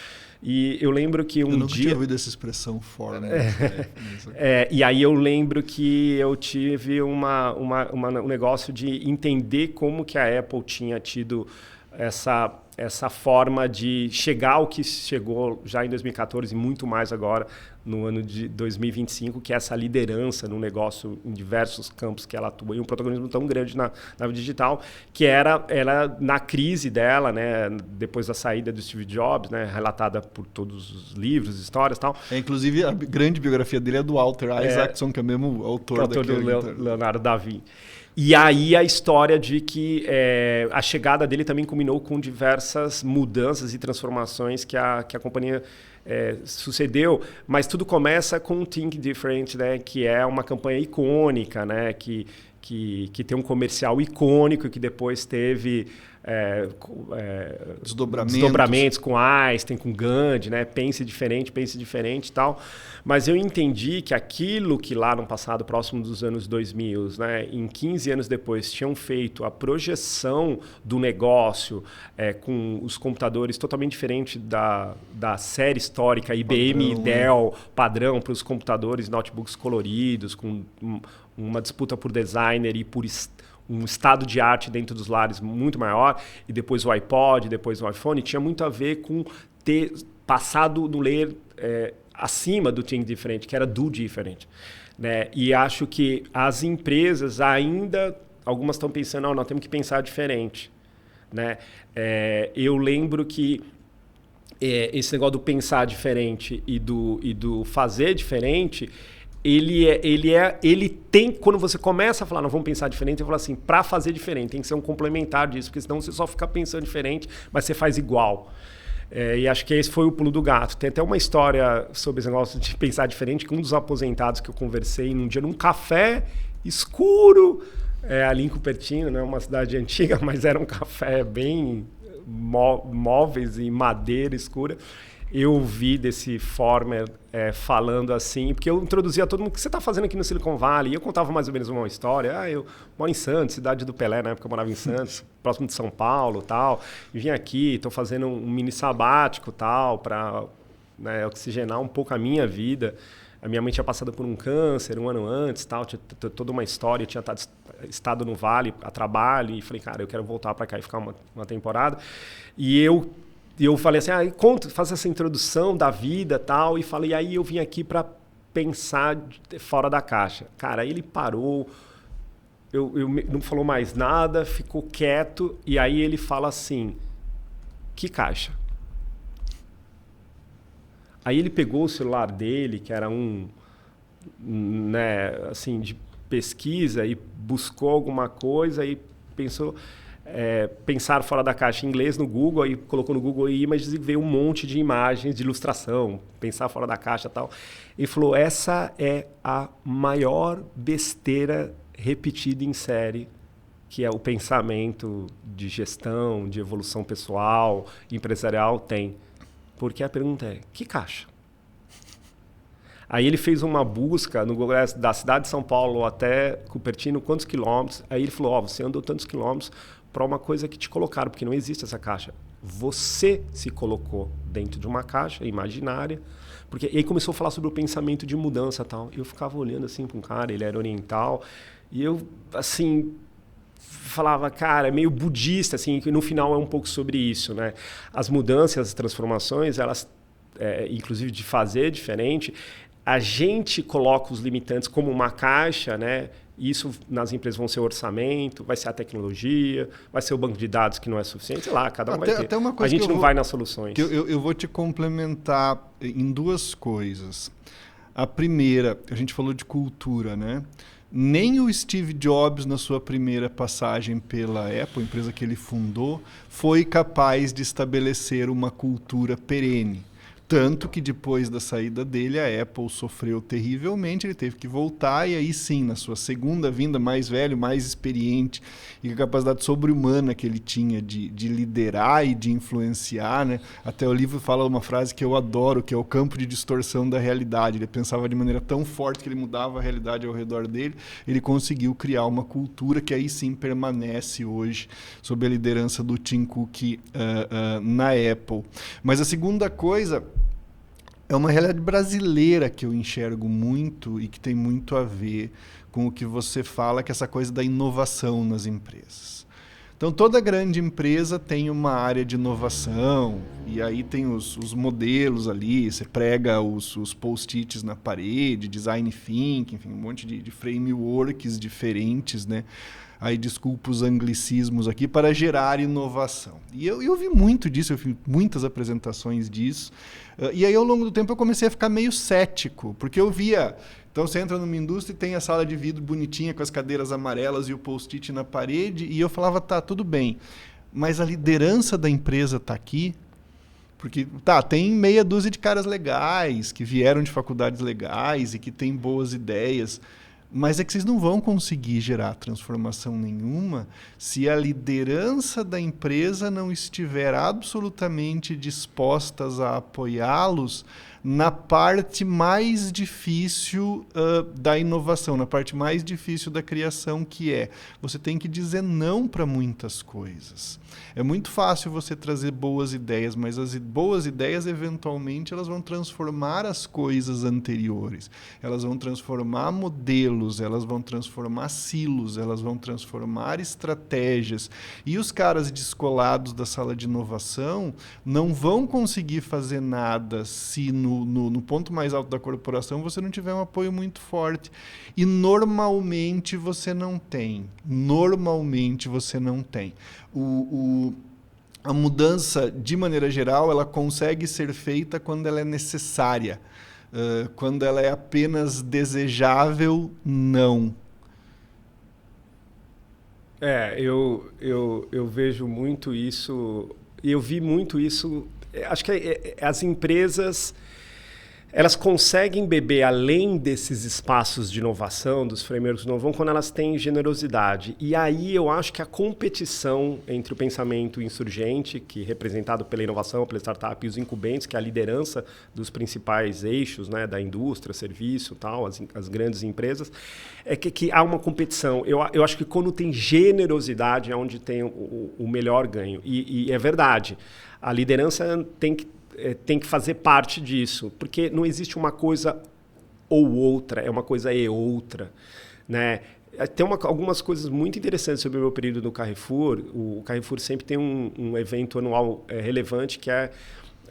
E eu lembro que eu nunca tinha ouvido essa expressão, former. E aí eu lembro que eu tive um negócio de entender como que a Apple tinha tido essa forma de chegar ao que chegou já em 2014 e muito mais agora no ano de 2025, que é essa liderança no negócio em diversos campos que ela atua e um protagonismo tão grande na vida digital, que era na crise dela, né, depois da saída do Steve Jobs, né, relatada por todos os livros, histórias e tal. Inclusive, a grande biografia dele é do Walter Isaacson, que é o mesmo autor do Leonardo da Vinci. E aí a história de que a chegada dele também culminou com diversas mudanças e transformações que a companhia sucedeu, mas tudo começa com Think Different, né, que é uma campanha icônica, né, que tem um comercial icônico que depois teve desdobramentos com Einstein, com Gandhi, né? Pense diferente e tal. Mas eu entendi que aquilo que lá no passado, próximo dos anos 2000, né, em 15 anos depois, tinham feito a projeção do negócio com os computadores totalmente diferente da série histórica IBM e Dell padrão para os computadores, notebooks coloridos, com uma disputa por designer e por um estado de arte dentro dos lares muito maior, e depois o iPod, depois o iPhone, tinha muito a ver com ter passado no layer acima do Think Different, que era do Different. Né? E acho que as empresas ainda, algumas estão pensando, nós temos que pensar diferente. Né? Eu lembro que esse negócio do pensar diferente e do fazer diferente, ele tem, quando você começa a falar, não vamos pensar diferente, eu falo assim, para fazer diferente, tem que ser um complementar disso, porque senão você só fica pensando diferente, mas você faz igual. E acho que esse foi o pulo do gato. Tem até uma história sobre esse negócio de pensar diferente, que um dos aposentados que eu conversei num dia, num café escuro, ali em Cupertino, né, uma cidade antiga, mas era um café bem móveis e madeira escura. Eu ouvi desse former falando assim, porque eu introduzia todo mundo, o que você está fazendo aqui no Silicon Valley? E eu contava mais ou menos uma história. Eu moro em Santos, cidade do Pelé, na época eu morava em Santos, próximo de São Paulo, tal. E vim aqui, estou fazendo um mini sabático, tal, para oxigenar um pouco a minha vida. A minha mãe tinha passado por um câncer um ano antes, tal, tinha toda uma história, eu tinha estado no Vale a trabalho e falei, cara, eu quero voltar para cá e ficar uma temporada. E eu falei assim, faça essa introdução da vida e tal, e falei, aí eu vim aqui para pensar fora da caixa. Cara, aí ele parou, não falou mais nada, ficou quieto, e aí ele fala assim, que caixa? Aí ele pegou o celular dele, que era assim, de pesquisa, e buscou alguma coisa e pensou... pensar fora da caixa em inglês no Google, aí colocou no Google Images e veio um monte de imagens de ilustração, pensar fora da caixa e tal. Ele falou, essa é a maior besteira repetida em série, que é o pensamento de gestão, de evolução pessoal, empresarial tem. Porque a pergunta é, que caixa? Aí ele fez uma busca no Google da cidade de São Paulo até Cupertino, quantos quilômetros? Aí ele falou, você andou tantos quilômetros para uma coisa que te colocaram, porque não existe essa caixa. Você se colocou dentro de uma caixa imaginária, e aí começou a falar sobre o pensamento de mudança e tal. Eu ficava olhando assim para um cara, ele era oriental, e eu, assim, falava, cara, é meio budista, assim, que no final é um pouco sobre isso, né? As mudanças, as transformações, elas, inclusive de fazer diferente, a gente coloca os limitantes como uma caixa, né? Isso nas empresas vão ser o orçamento, vai ser a tecnologia, vai ser o banco de dados que não é suficiente, sei lá, cada um vai ter. Até uma coisa a gente não vai nas soluções. Eu vou te complementar em duas coisas. A primeira, a gente falou de cultura, né? Nem o Steve Jobs, na sua primeira passagem pela Apple, empresa que ele fundou, foi capaz de estabelecer uma cultura perene. Tanto que depois da saída dele, a Apple sofreu terrivelmente, ele teve que voltar e aí sim, na sua segunda vinda, mais velho, mais experiente e com a capacidade sobre-humana que ele tinha de liderar e de influenciar, né? Até o livro fala uma frase que eu adoro, que é o campo de distorção da realidade. Ele pensava de maneira tão forte que ele mudava a realidade ao redor dele, ele conseguiu criar uma cultura que aí sim permanece hoje sob a liderança do Tim Cook na Apple. Mas a segunda coisa é uma realidade brasileira que eu enxergo muito e que tem muito a ver com o que você fala, que é essa coisa da inovação nas empresas. Então, toda grande empresa tem uma área de inovação, e aí tem os modelos ali, você prega os post-its na parede, design thinking, enfim, um monte de frameworks diferentes, né? Aí desculpa os anglicismos aqui, para gerar inovação. E eu vi muito disso, eu vi muitas apresentações disso. E aí, ao longo do tempo, eu comecei a ficar meio cético, porque eu via... Então, você entra numa indústria e tem a sala de vidro bonitinha, com as cadeiras amarelas e o post-it na parede, e eu falava, tá, tudo bem, mas a liderança da empresa está aqui, porque, tá, tem meia dúzia de caras legais, que vieram de faculdades legais e que têm boas ideias, mas é que vocês não vão conseguir gerar transformação nenhuma se a liderança da empresa não estiver absolutamente dispostas a apoiá-los na parte mais difícil da inovação, na parte mais difícil da criação, que é você tem que dizer não para muitas coisas. É muito fácil você trazer boas ideias, mas as boas ideias, eventualmente, elas vão transformar as coisas anteriores. Elas vão transformar modelos, elas vão transformar silos, elas vão transformar estratégias. E os caras descolados da sala de inovação não vão conseguir fazer nada se no ponto mais alto da corporação você não tiver um apoio muito forte. E normalmente você não tem. Normalmente você não tem. A mudança, de maneira geral, ela consegue ser feita quando ela é necessária. Quando ela é apenas desejável, não. Eu vejo muito isso, e eu vi muito isso. Acho que as empresas, elas conseguem beber além desses espaços de inovação, dos frameworks de inovação, quando elas têm generosidade. E aí eu acho que a competição entre o pensamento insurgente, que é representado pela inovação, pela startup, e os incumbentes, que é a liderança dos principais eixos, né, da indústria, serviço, tal, as grandes empresas, é que há uma competição. Eu acho que quando tem generosidade é onde tem o melhor ganho. E é verdade, a liderança tem que fazer parte disso, porque não existe uma coisa ou outra, é uma coisa e outra, né? Tem algumas coisas muito interessantes sobre o meu período no Carrefour. O Carrefour sempre tem um evento anual relevante, que é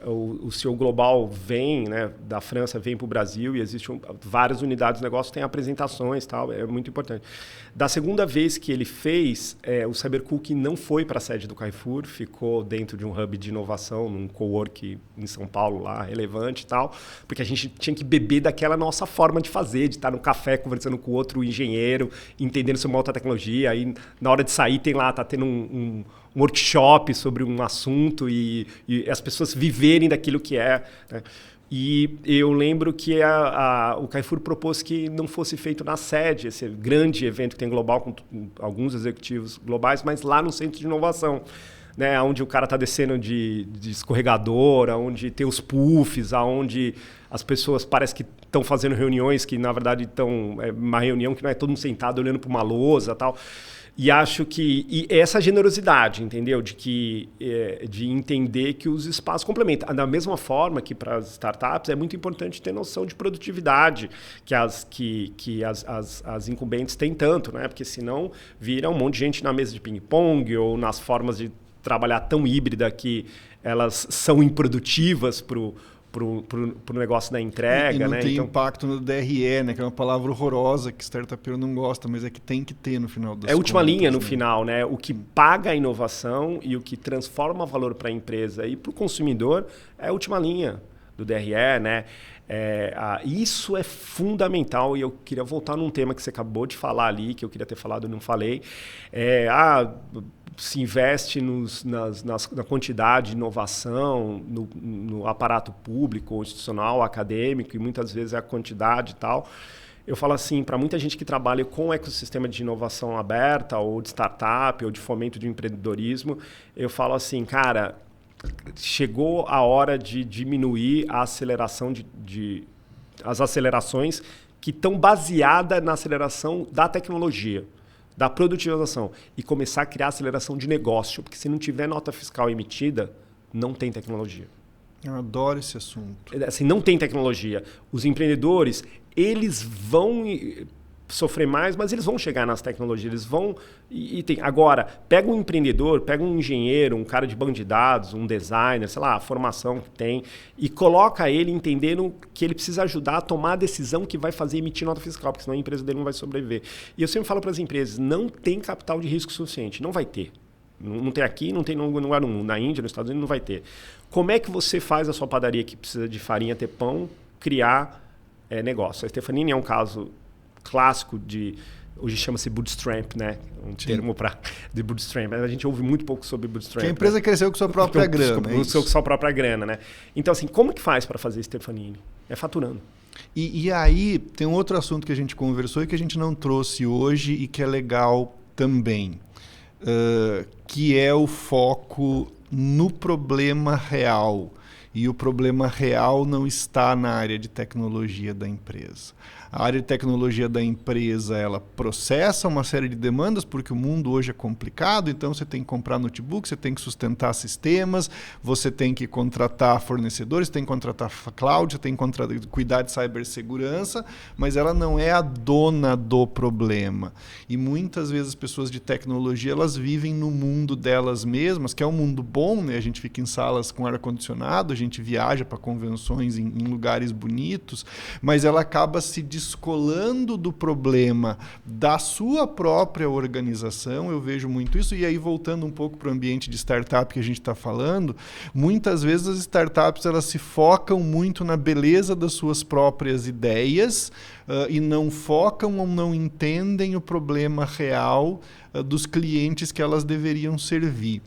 o CEO Global vem, né, da França, vem para o Brasil, e existem várias unidades de negócio, tem apresentações e tal, é muito importante. Da segunda vez que ele fez, o Cybercook não foi para a sede do Carrefour, ficou dentro de um hub de inovação, num cowork em São Paulo, lá, relevante e tal, porque a gente tinha que beber daquela nossa forma de fazer, de estar no café conversando com outro engenheiro, entendendo sobre uma outra tecnologia, aí na hora de sair tá tendo um workshop sobre um assunto e as pessoas viverem daquilo que é, né? E eu lembro que o Carrefour propôs que não fosse feito na sede, esse grande evento que tem global, com alguns executivos globais, mas lá no centro de inovação, né, onde o cara está descendo de escorregador, onde tem os puffs, onde as pessoas parece que estão fazendo reuniões que, na verdade, estão uma reunião que não é todo mundo sentado olhando para uma lousa e tal. E acho que essa generosidade, entendeu? De entender que os espaços complementam. Da mesma forma que para as startups é muito importante ter noção de produtividade que as incumbentes têm tanto, né? Porque senão vira um monte de gente na mesa de ping-pong ou nas formas de trabalhar tão híbrida que elas são improdutivas para o negócio da entrega. E não né? tem então, impacto no DRE, né? Que é uma palavra horrorosa que startupeiro não gosta, mas é que tem que ter no final das contas. É a última linha no né? final, né? O que paga a inovação e o que transforma valor para a empresa e para o consumidor é a última linha do DRE, né? Isso é fundamental e eu queria voltar num tema que você acabou de falar ali, que eu queria ter falado e não falei. Se investe na quantidade de inovação, no aparato público, institucional, acadêmico, e muitas vezes é a quantidade e tal. Eu falo assim, para muita gente que trabalha com o ecossistema de inovação aberta, ou de startup, ou de fomento de empreendedorismo, eu falo assim, cara, chegou a hora de diminuir a aceleração as acelerações que estão baseadas na aceleração da tecnologia, da produtivização, e começar a criar aceleração de negócio, porque se não tiver nota fiscal emitida, não tem tecnologia. Eu adoro esse assunto. Assim, não tem tecnologia. Os empreendedores, eles vão sofrer mais, mas eles vão chegar nas tecnologias, eles vão... Agora, pega um empreendedor, pega um engenheiro, um cara de banco de dados, um designer, sei lá, a formação que tem, e coloca ele entendendo que ele precisa ajudar a tomar a decisão que vai fazer emitir nota fiscal, porque senão a empresa dele não vai sobreviver. E eu sempre falo para as empresas, não tem capital de risco suficiente, não vai ter. Não tem aqui, não tem no lugar no mundo. Na Índia, nos Estados Unidos, não vai ter. Como é que você faz a sua padaria que precisa de farinha, ter pão, criar negócio? A Stefanini é um caso clássico hoje chama-se bootstrap, né? Um termo de bootstrap. A gente ouve muito pouco sobre bootstrap. Que a empresa cresceu com sua própria grana. Com sua própria grana, né? Então, assim, como que faz para fazer Stefanini? É faturando. E aí, tem um outro assunto que a gente conversou e que a gente não trouxe hoje e que é legal também, que é o foco no problema real. E o problema real não está na área de tecnologia da empresa. A área de tecnologia da empresa, ela processa uma série de demandas, porque o mundo hoje é complicado, então você tem que comprar notebook, você tem que sustentar sistemas, você tem que contratar fornecedores, tem que contratar cloud, você tem que cuidar de cibersegurança, mas ela não é a dona do problema. E muitas vezes as pessoas de tecnologia, elas vivem no mundo delas mesmas, que é um mundo bom, né? A gente fica em salas com ar-condicionado, a gente viaja para convenções em lugares bonitos, mas ela acaba se descolando do problema da sua própria organização. Eu vejo muito isso. E aí, voltando um pouco para o ambiente de startup que a gente está falando, muitas vezes as startups elas se focam muito na beleza das suas próprias ideias e não focam ou não entendem o problema real dos clientes que elas deveriam servir.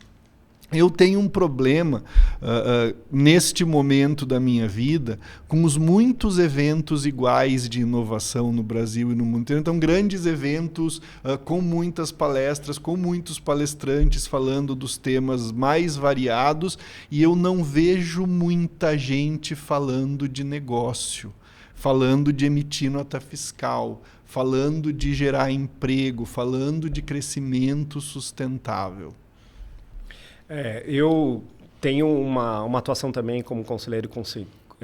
Eu tenho um problema neste momento da minha vida com os muitos eventos iguais de inovação no Brasil e no mundo inteiro. Então, grandes eventos com muitas palestras, com muitos palestrantes falando dos temas mais variados, e eu não vejo muita gente falando de negócio, falando de emitir nota fiscal, falando de gerar emprego, falando de crescimento sustentável. Eu tenho uma atuação também como conselheiro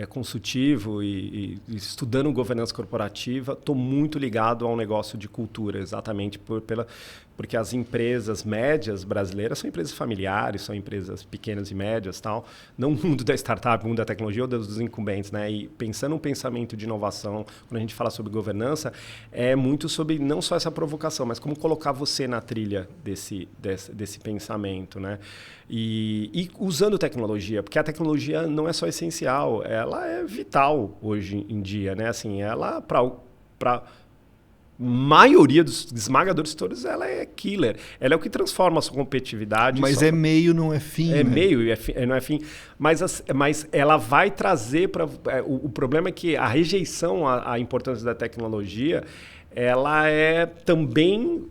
consultivo e estudando governança corporativa. Estou muito ligado ao negócio de cultura, exatamente porque as empresas médias brasileiras são empresas familiares, são empresas pequenas e médias, tal. Não o mundo da startup, o mundo da tecnologia ou dos incumbentes, né? E pensando no pensamento de inovação, quando a gente fala sobre governança, é muito sobre não só essa provocação, mas como colocar você na trilha desse pensamento, né? E usando tecnologia, porque a tecnologia não é só essencial, ela é vital hoje em dia, né? Assim, ela para maioria dos esmagadores todos, ela é killer. Ela é o que transforma a sua competitividade. Mas é meio, não é fim. É né? meio, não é fim. Mas ela vai trazer para... O problema é que a rejeição à importância da tecnologia, ela é também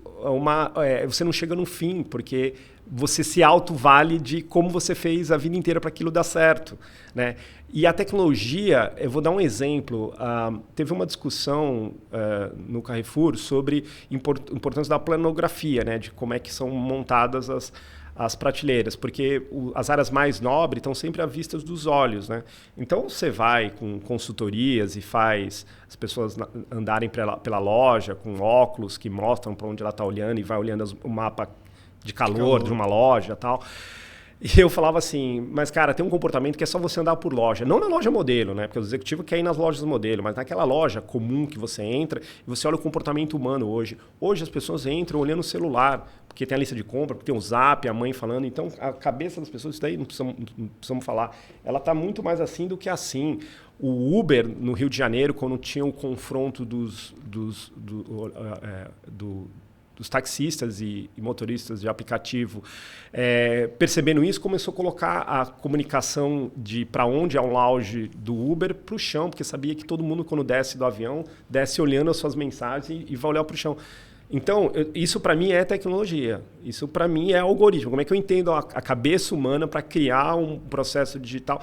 você não chega no fim, porque você se auto-vale de como você fez a vida inteira para aquilo dar certo, né? E a tecnologia, eu vou dar um exemplo. Teve uma discussão no Carrefour sobre a importância da planografia, né? De como é que são montadas as prateleiras, porque as áreas mais nobres estão sempre à vista dos olhos, né? Então você vai com consultorias e faz as pessoas andarem pela loja com óculos que mostram para onde ela está olhando e vai olhando o mapa de calor de uma loja e tal. E eu falava assim, mas cara, tem um comportamento que é só você andar por loja. Não na loja modelo, né? Porque o executivo quer ir nas lojas modelo, mas naquela loja comum que você entra e você olha o comportamento humano hoje. Hoje as pessoas entram olhando o celular, porque tem a lista de compra, porque tem o Zap, a mãe falando. Então a cabeça das pessoas, isso daí não precisamos falar, ela está muito mais assim do que assim. O Uber, no Rio de Janeiro, quando tinha o confronto dos taxistas e motoristas de aplicativo, percebendo isso, começou a colocar a comunicação de para onde é o lounge do Uber para o chão, porque sabia que todo mundo, quando desce do avião, desce olhando as suas mensagens e vai olhar para o chão. Então, isso para mim é tecnologia. Isso para mim é algoritmo. Como é que eu entendo a cabeça humana para criar um processo digital,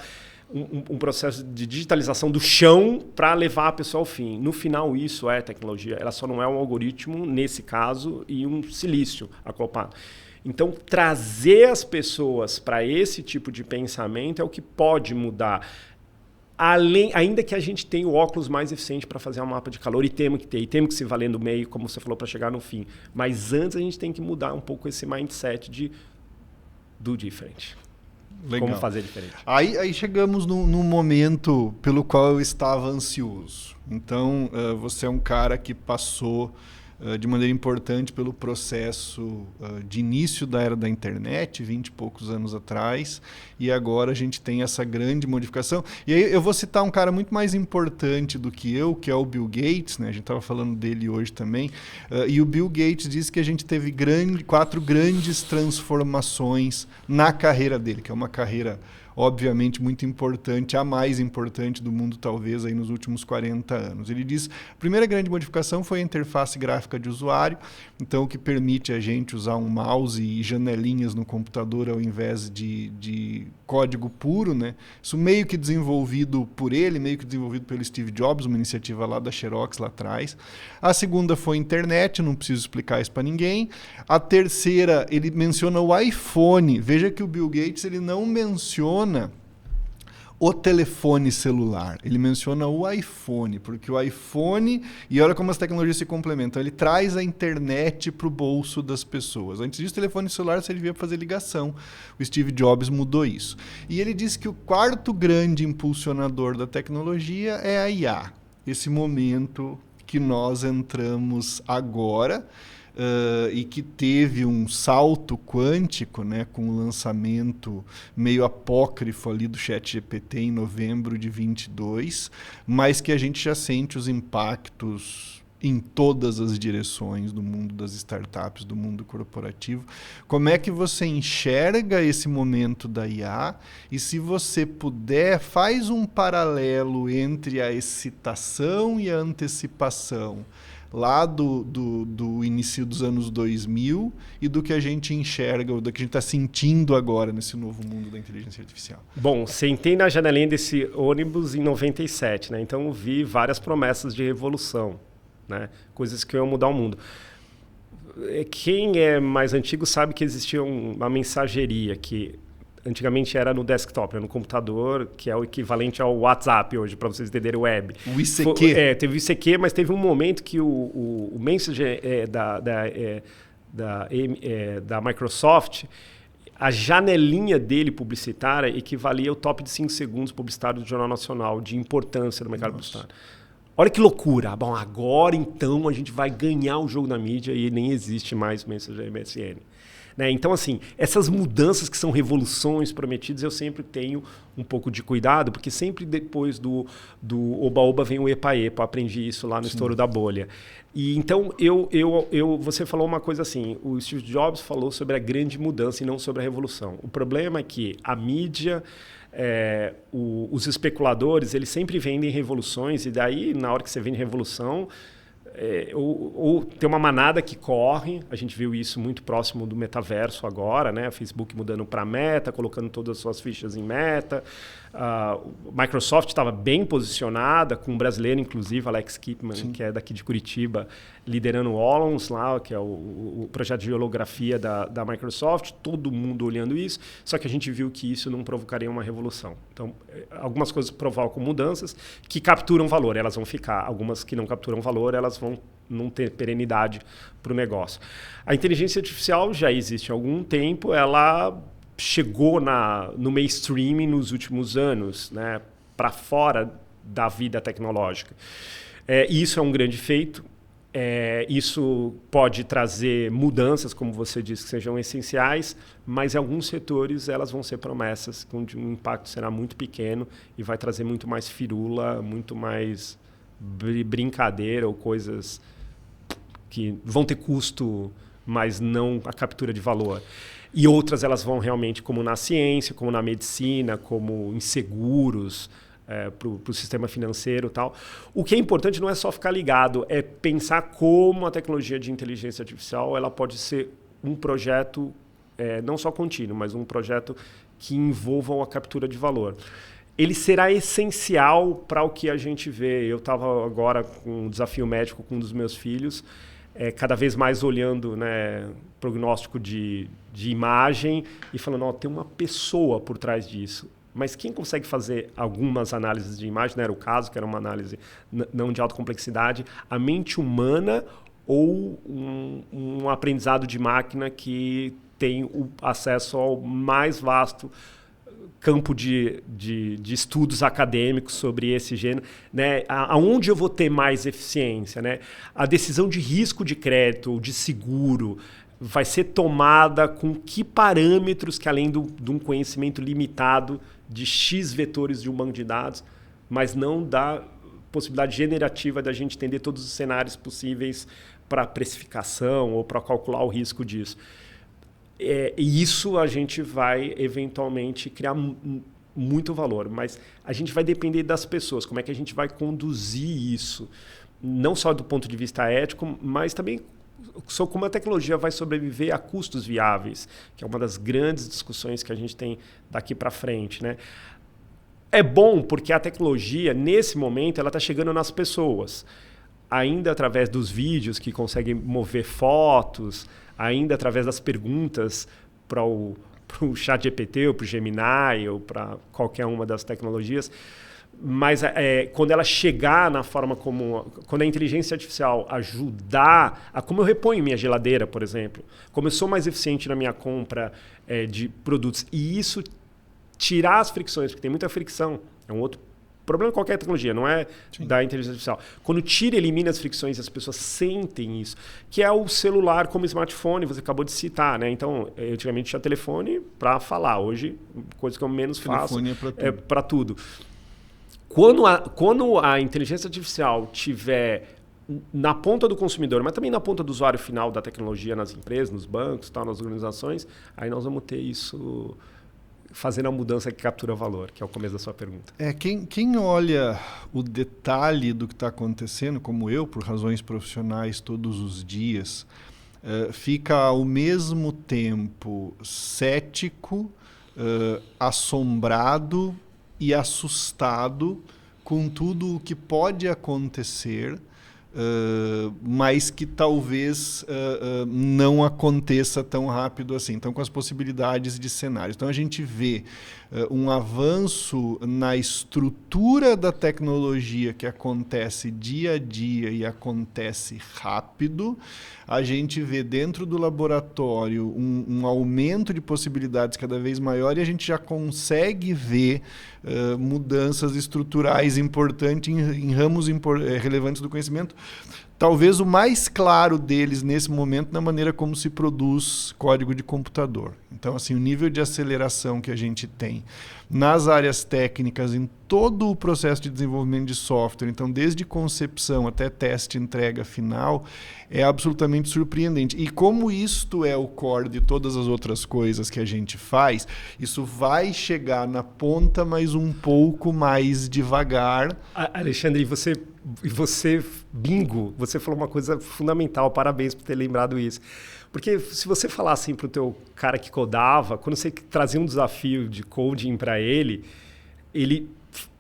um processo de digitalização do chão para levar a pessoa ao fim. No final, isso é tecnologia. Ela só não é um algoritmo, nesse caso, e um silício acoplado. Então, trazer as pessoas para esse tipo de pensamento é o que pode mudar. Ainda que a gente tenha o óculos mais eficiente para fazer um mapa de calor, e temos que ter, e temos que se valer no meio, como você falou, para chegar no fim. Mas antes a gente tem que mudar um pouco esse mindset de do diferente. Legal. Como fazer diferente. Aí chegamos num momento pelo qual eu estava ansioso. Então, você é um cara que passou de maneira importante pelo processo de início da era da internet, 20 e poucos anos atrás, e agora a gente tem essa grande modificação. E aí eu vou citar um cara muito mais importante do que eu, que é o Bill Gates, né? A gente estava falando dele hoje também, e o Bill Gates disse que a gente teve 4 grandes transformações na carreira dele, que é uma carreira obviamente muito importante, a mais importante do mundo talvez aí nos últimos 40 anos. Ele diz, a primeira grande modificação foi a interface gráfica de usuário, então o que permite a gente usar um mouse e janelinhas no computador ao invés de código puro, né? Isso meio que desenvolvido por ele, meio que desenvolvido pelo Steve Jobs, uma iniciativa lá da Xerox lá atrás. A segunda foi a internet, não preciso explicar isso para ninguém. A terceira, ele menciona o iPhone. Veja que o Bill Gates ele não menciona o telefone celular, ele menciona o iPhone, porque o iPhone, e olha como as tecnologias se complementam, ele traz a internet para o bolso das pessoas. Antes disso, o telefone celular servia para fazer ligação. O Steve Jobs mudou isso. E ele disse que o quarto grande impulsionador da tecnologia é a IA, esse momento que nós entramos agora, e que teve um salto quântico, né, com o lançamento meio apócrifo ali do ChatGPT em novembro de 22, mas que a gente já sente os impactos em todas as direções do mundo das startups, do mundo corporativo. Como é que você enxerga esse momento da IA? E se você puder, faz um paralelo entre a excitação e a antecipação lá do início dos anos 2000 e do que a gente enxerga, ou do que a gente está sentindo agora nesse novo mundo da inteligência artificial. Bom, sentei na janelinha desse ônibus em 97, né? Então vi várias promessas de revolução, né? Coisas que iam mudar o mundo. Quem é mais antigo sabe que existia uma mensageria que antigamente era no desktop, no computador, que é o equivalente ao WhatsApp hoje, para vocês entenderem, web. O ICQ. Teve o ICQ, mas teve um momento que o Messenger da Microsoft, a janelinha dele publicitária equivalia ao top de 5 segundos publicitário do Jornal Nacional, de importância do mercado publicitário. Olha que loucura. Bom, agora então a gente vai ganhar o jogo da mídia e nem existe mais Messenger MSN. Né? Então, assim, essas mudanças que são revoluções prometidas, eu sempre tenho um pouco de cuidado, porque sempre depois do oba-oba vem o epa-epa. Aprendi isso lá no estouro da bolha. E então, você falou uma coisa assim, o Steve Jobs falou sobre a grande mudança e não sobre a revolução. O problema é que a mídia, os especuladores, eles sempre vendem revoluções, e daí, na hora que você vende revolução, ou ter uma manada que corre. A gente viu isso muito próximo do metaverso agora, né? O Facebook mudando para Meta, colocando todas as suas fichas em Meta. A Microsoft estava bem posicionada, com um brasileiro, inclusive, Alex Kipman, Sim. que é daqui de Curitiba, liderando o Holons, lá, que é o projeto de holografia da Microsoft, todo mundo olhando isso, só que a gente viu que isso não provocaria uma revolução. Então, algumas coisas provocam mudanças que capturam valor, elas vão ficar. Algumas que não capturam valor, elas vão não ter perenidade para o negócio. A inteligência artificial já existe há algum tempo, ela chegou no mainstream nos últimos anos, né, para fora da vida tecnológica. Isso é um grande feito. Isso pode trazer mudanças, como você disse, que sejam essenciais, mas em alguns setores elas vão ser promessas, onde o impacto será muito pequeno e vai trazer muito mais firula, muito mais brincadeira ou coisas que vão ter custo, mas não a captura de valor. E outras elas vão realmente, como na ciência, como na medicina, como em seguros, para o sistema financeiro e tal. O que é importante não é só ficar ligado, é pensar como a tecnologia de inteligência artificial ela pode ser um projeto não só contínuo, mas um projeto que envolva a captura de valor. Ele será essencial para o que a gente vê. Eu estava agora com um desafio médico com um dos meus filhos, cada vez mais olhando, né, prognóstico de imagem e falando, tem uma pessoa por trás disso. Mas quem consegue fazer algumas análises de imagem, não era o caso, que era uma análise não de alta complexidade, a mente humana ou um aprendizado de máquina que tem o acesso ao mais vasto campo de estudos acadêmicos sobre esse gênero, né? Aonde eu vou ter mais eficiência, né? A decisão de risco de crédito ou de seguro vai ser tomada com que parâmetros que, além de um conhecimento limitado de X vetores de um banco de dados, mas não dá possibilidade generativa da gente entender todos os cenários possíveis para precificação ou para calcular o risco disso. E isso a gente vai eventualmente criar muito valor, mas a gente vai depender das pessoas, como é que a gente vai conduzir isso, não só do ponto de vista ético, mas também como a tecnologia vai sobreviver a custos viáveis, que é uma das grandes discussões que a gente tem daqui para frente, né? É bom porque a tecnologia, nesse momento, ela está chegando nas pessoas, ainda através dos vídeos que conseguem mover fotos, ainda através das perguntas para o ChatGPT ou para o Gemini ou para qualquer uma das tecnologias. Mas quando ela chegar na forma como... Quando a inteligência artificial ajudar a como eu reponho minha geladeira, por exemplo, como eu sou mais eficiente na minha compra de produtos, e isso tirar as fricções, porque tem muita fricção, é um outro problema de qualquer tecnologia, não é Sim. da inteligência artificial. Quando tira e elimina as fricções, as pessoas sentem isso, que é o celular como smartphone, você acabou de citar, né? Então, eu antigamente tinha telefone para falar, hoje, coisa que eu menos faço é para tudo. Quando a inteligência artificial tiver na ponta do consumidor, mas também na ponta do usuário final da tecnologia nas empresas, nos bancos, tal, nas organizações, aí nós vamos ter isso fazendo a mudança que captura valor, que é o começo da sua pergunta. Quem olha o detalhe do que está acontecendo, como eu, por razões profissionais todos os dias, fica ao mesmo tempo cético, assombrado e assustado com tudo o que pode acontecer, mas que talvez não aconteça tão rápido assim. Então, com as possibilidades de cenários. Então, a gente vê um avanço na estrutura da tecnologia que acontece dia a dia e acontece rápido. A gente vê dentro do laboratório um aumento de possibilidades cada vez maior e a gente já consegue ver mudanças estruturais importantes em ramos relevantes do conhecimento. Talvez o mais claro deles nesse momento na maneira como se produz código de computador. Então, assim, o nível de aceleração que a gente tem nas áreas técnicas, em todo o processo de desenvolvimento de software, então desde concepção até teste, entrega final, é absolutamente surpreendente. E como isto é o core de todas as outras coisas que a gente faz, isso vai chegar na ponta, mas um pouco mais devagar. Alexandre, você bingo, você falou uma coisa fundamental, parabéns por ter lembrado isso. Porque se você falar assim para o teu cara que codava, quando você trazia um desafio de coding para ele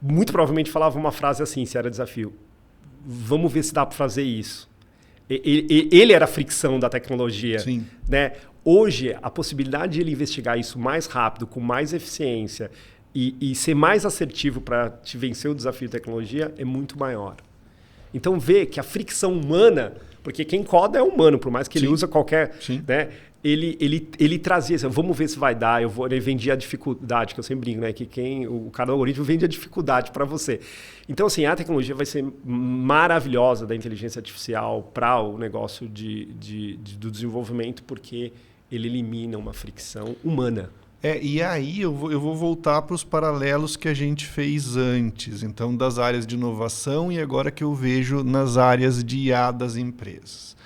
muito provavelmente falava uma frase assim, se era desafio. Vamos ver se dá para fazer isso. Ele era a fricção da tecnologia. Sim. Né? Hoje, a possibilidade de ele investigar isso mais rápido, com mais eficiência e ser mais assertivo para te vencer o desafio de tecnologia é muito maior. Então, vê que a fricção humana, porque quem coda é humano, por mais que ele use qualquer... Né? Ele trazia assim, vamos ver se vai dar, ele vendia a dificuldade, que eu sempre brinco, né? Que o cara do algoritmo vende a dificuldade para você. Então, assim, a tecnologia vai ser maravilhosa da inteligência artificial para o negócio do desenvolvimento, porque ele elimina uma fricção humana. E aí eu vou voltar para os paralelos que a gente fez antes, então das áreas de inovação e agora que eu vejo nas áreas de IA das empresas.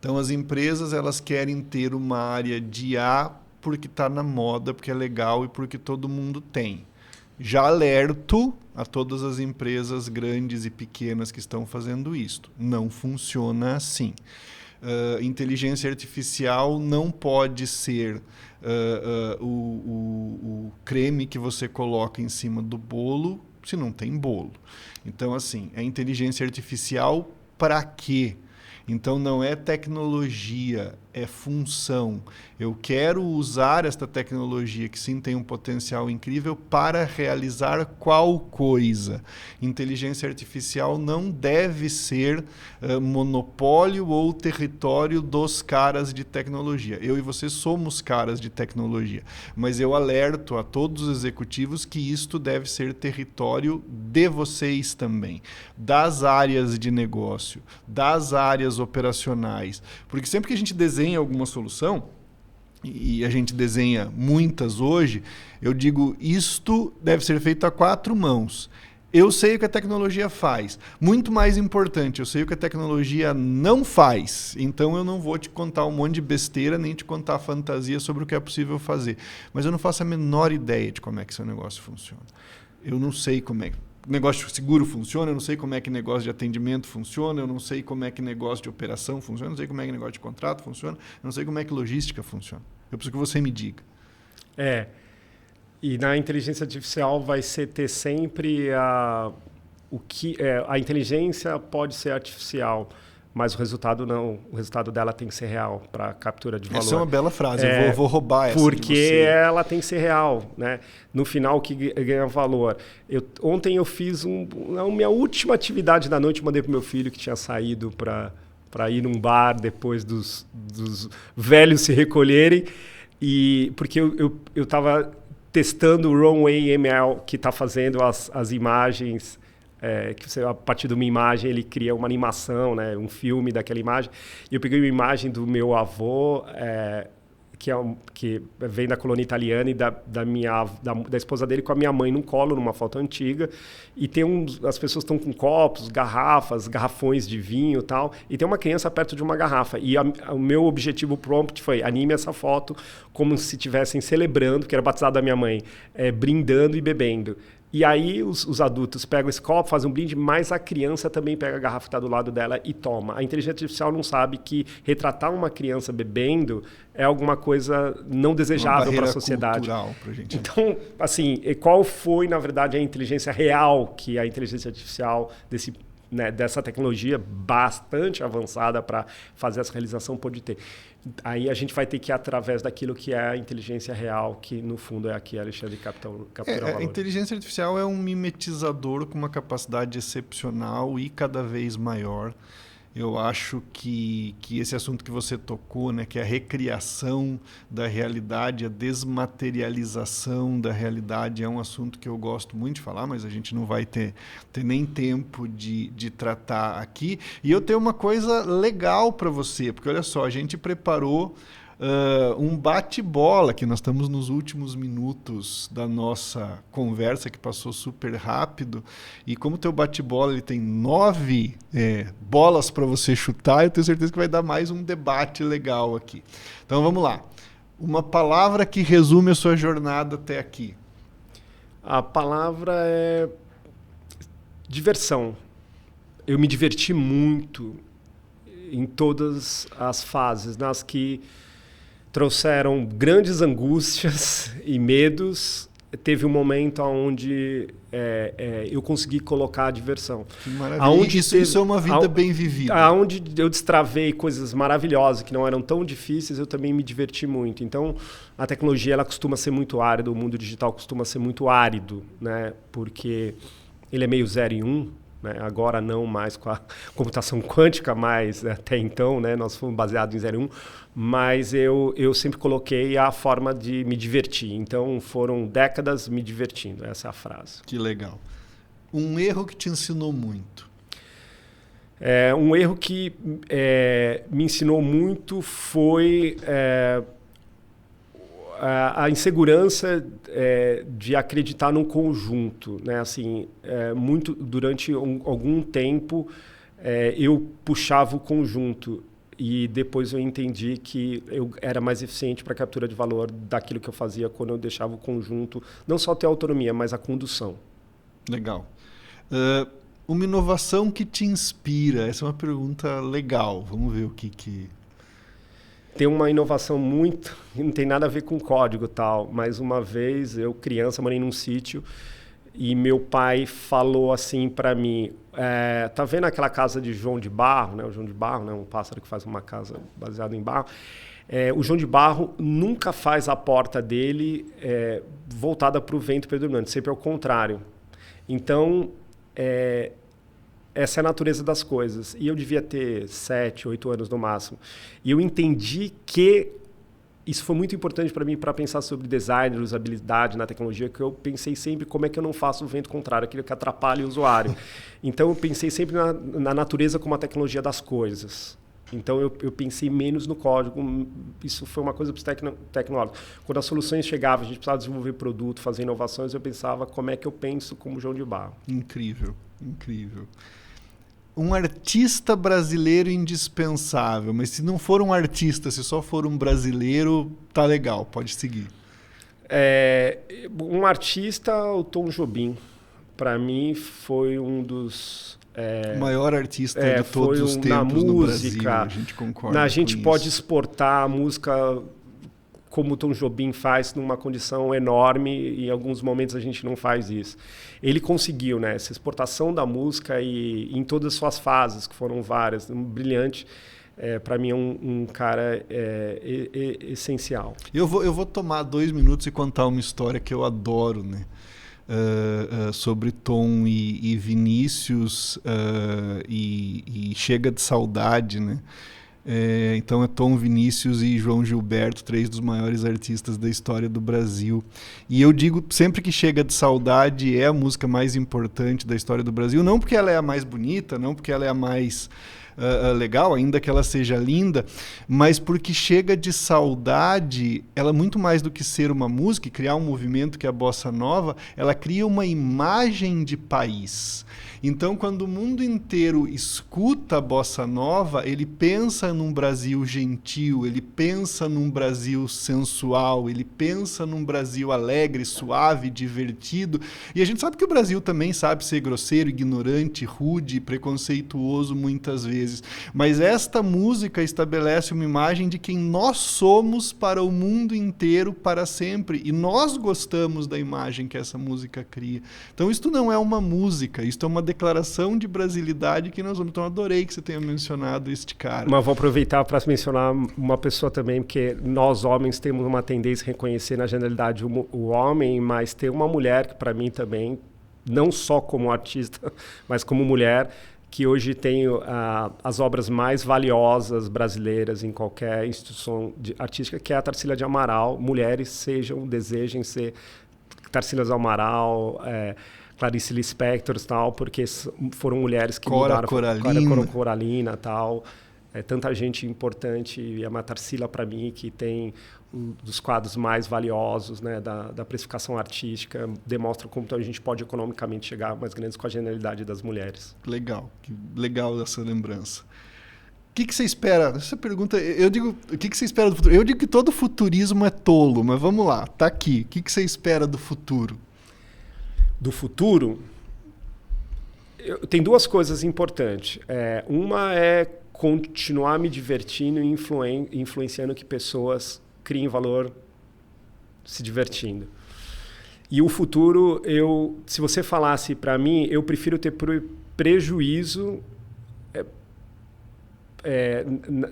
Então as empresas elas querem ter uma área de IA porque está na moda, porque é legal e porque todo mundo tem. Já alerto a todas as empresas grandes e pequenas que estão fazendo isto. Não funciona assim. Inteligência artificial não pode ser o creme que você coloca em cima do bolo se não tem bolo. Então, assim, a inteligência artificial para quê? Então, não é tecnologia, é função. Eu quero usar esta tecnologia, que sim tem um potencial incrível, para realizar qual coisa. Inteligência artificial não deve ser monopólio ou território dos caras de tecnologia. Eu e você somos caras de tecnologia, mas eu alerto a todos os executivos que isto deve ser território de vocês também, das áreas de negócio, das áreas operacionais. Porque sempre que a gente desenha alguma solução, e a gente desenha muitas hoje, eu digo, isto deve ser feito a 4 mãos. Eu sei o que a tecnologia faz. Muito mais importante, eu sei o que a tecnologia não faz. Então eu não vou te contar um monte de besteira, nem te contar fantasia sobre o que é possível fazer. Mas eu não faço a menor ideia de como é que seu negócio funciona. Eu não sei como é que negócio de seguro funciona, eu não sei como é que negócio de atendimento funciona, eu não sei como é que negócio de operação funciona, eu não sei como é que negócio de contrato funciona, eu não sei como é que logística funciona. Eu preciso que você me diga. E na inteligência artificial vai ter sempre a inteligência pode ser artificial, mas o resultado não. O resultado dela tem que ser real para captura de valor. Essa é uma bela frase, eu vou roubar essa porque de você. Ela tem que ser real, né? No final, o que ganha valor. Ontem eu fiz a minha última atividade da noite, mandei para o meu filho que tinha saído para ir num bar depois dos velhos se recolherem, porque eu estava testando o Runway ML, que está fazendo as imagens... que você, a partir de uma imagem ele cria uma animação, né, um filme daquela imagem. E eu peguei uma imagem do meu avô, que vem da colônia italiana, e da esposa dele com a minha mãe num colo, numa foto antiga. E as pessoas estão com copos, garrafas, garrafões de vinho e tal. E tem uma criança perto de uma garrafa. E o meu objetivo prompt foi: anime essa foto como se estivessem celebrando, que era batizado da minha mãe, brindando e bebendo. E aí os adultos pegam esse copo, fazem um brinde, mas a criança também pega a garrafa que está do lado dela e toma. A inteligência artificial não sabe que retratar uma criança bebendo é alguma coisa não desejável para a sociedade. Pra gente. Então, assim, qual foi, na verdade, a inteligência real que a inteligência artificial dessa tecnologia bastante avançada para fazer essa realização pode ter? Aí a gente vai ter que ir através daquilo que é a inteligência real, que no fundo é aqui, Alexandre, captura valor. A inteligência artificial é um mimetizador com uma capacidade excepcional e cada vez maior. Eu acho que esse assunto que você tocou, né, que é a recriação da realidade, a desmaterialização da realidade, é um assunto que eu gosto muito de falar, mas a gente não vai ter nem tempo de tratar aqui. E eu tenho uma coisa legal para você, porque olha só, a gente preparou um bate-bola, que nós estamos nos últimos minutos da nossa conversa, que passou super rápido, e como o teu bate-bola ele tem 9 bolas para você chutar, eu tenho certeza que vai dar mais um debate legal aqui. Então vamos lá. Uma palavra que resume a sua jornada até aqui. A palavra é diversão. Eu me diverti muito em todas as fases, nas que trouxeram grandes angústias e medos. Teve um momento onde eu consegui colocar a diversão. Que maravilha. Isso é uma vida bem vivida. Aonde eu destravei coisas maravilhosas que não eram tão difíceis, eu também me diverti muito. Então, a tecnologia ela costuma ser muito árida, o mundo digital costuma ser muito árido, né? Porque ele é meio 0 e 1, né? Agora não mais com a computação quântica, mas até então, né, nós fomos baseados em 0 e 1. Mas eu sempre coloquei a forma de me divertir. Então, foram décadas me divertindo. Essa é a frase. Que legal. Um erro que te ensinou muito? Um erro que me ensinou muito foi a insegurança de acreditar num conjunto. Né? Assim, durante algum tempo, eu puxava o conjunto. E depois eu entendi que eu era mais eficiente para a captura de valor daquilo que eu fazia quando eu deixava o conjunto, não só ter autonomia, mas a condução. Legal. Uma inovação que te inspira? Essa é uma pergunta legal. Vamos ver o que... Tem uma inovação muito... Não tem nada a ver com código e tal, mas uma vez, eu criança, morei num sítio e meu pai falou assim para mim... tá vendo aquela casa de João de Barro, né? O João de Barro, né? Um pássaro que faz uma casa baseada em barro. O João de Barro nunca faz a porta dele voltada para o vento predominante, sempre ao contrário. Então, essa é a natureza das coisas. E eu devia ter 7, 8 anos no máximo. E eu entendi que isso foi muito importante para mim para pensar sobre design, usabilidade na tecnologia, que eu pensei sempre como é que eu não faço o vento contrário, aquilo que atrapalha o usuário. Então, eu pensei sempre na natureza como a tecnologia das coisas. Então, eu pensei menos no código. Isso foi uma coisa para os tecnólogos. Quando as soluções chegavam, a gente precisava desenvolver produto, fazer inovações, eu pensava como é que eu penso como João de Barro. Incrível, incrível. Um artista brasileiro indispensável, mas se não for um artista, se só for um brasileiro, tá legal, pode seguir. Um artista, o Tom Jobim, para mim foi um dos... o maior artista de todos os tempos no Brasil, a gente concorda. A gente pode exportar a música como o Tom Jobim faz numa condição enorme, e em alguns momentos a gente não faz isso. Ele conseguiu, né, essa exportação da música e em todas as suas fases, que foram várias, brilhante. Para mim é um cara essencial. Eu vou tomar 2 minutos e contar uma história que eu adoro, né? Sobre Tom e Vinícius e Chega de Saudade, né? Então é Tom, Vinícius e João Gilberto, 3 dos maiores artistas da história do Brasil. E eu digo sempre que Chega de Saudade é a música mais importante da história do Brasil, não porque ela é a mais bonita, não porque ela é a mais legal, ainda que ela seja linda, mas porque Chega de Saudade, ela muito mais do que ser uma música e criar um movimento que é a Bossa Nova, ela cria uma imagem de país. Então, quando o mundo inteiro escuta a Bossa Nova, ele pensa num Brasil gentil, ele pensa num Brasil sensual, ele pensa num Brasil alegre, suave, divertido. E a gente sabe que o Brasil também sabe ser grosseiro, ignorante, rude, preconceituoso muitas vezes. Mas esta música estabelece uma imagem de quem nós somos para o mundo inteiro, para sempre. E nós gostamos da imagem que essa música cria. Então, isto não é uma música, isto é uma declaração de brasilidade que nós vamos... Então, adorei que você tenha mencionado este cara. Mas vou aproveitar para mencionar uma pessoa também, porque nós homens temos uma tendência a reconhecer na generalidade o homem, mas tem uma mulher que para mim também, não só como artista, mas como mulher, que hoje tem as obras mais valiosas brasileiras em qualquer instituição artística, que é a Tarsila de Amaral. Mulheres desejem ser Tarsila de Amaral, Clarice Lispector e tal, porque foram mulheres que mudaram. Cora Coralina, tal. Tanta gente importante, e a Tarsila, para mim, que tem um dos quadros mais valiosos, né, da precificação artística, demonstra como a gente pode economicamente chegar mais grandes com a genialidade das mulheres. Legal, legal essa lembrança. O que você espera? Essa pergunta, eu digo, o que você espera do futuro? Eu digo que todo futurismo é tolo, mas vamos lá, tá aqui. O que você espera do futuro? Do futuro, tem 2 coisas importantes. Uma é continuar me divertindo e influenciando que pessoas criem valor se divertindo. E o futuro, se você falasse para mim, eu prefiro ter prejuízo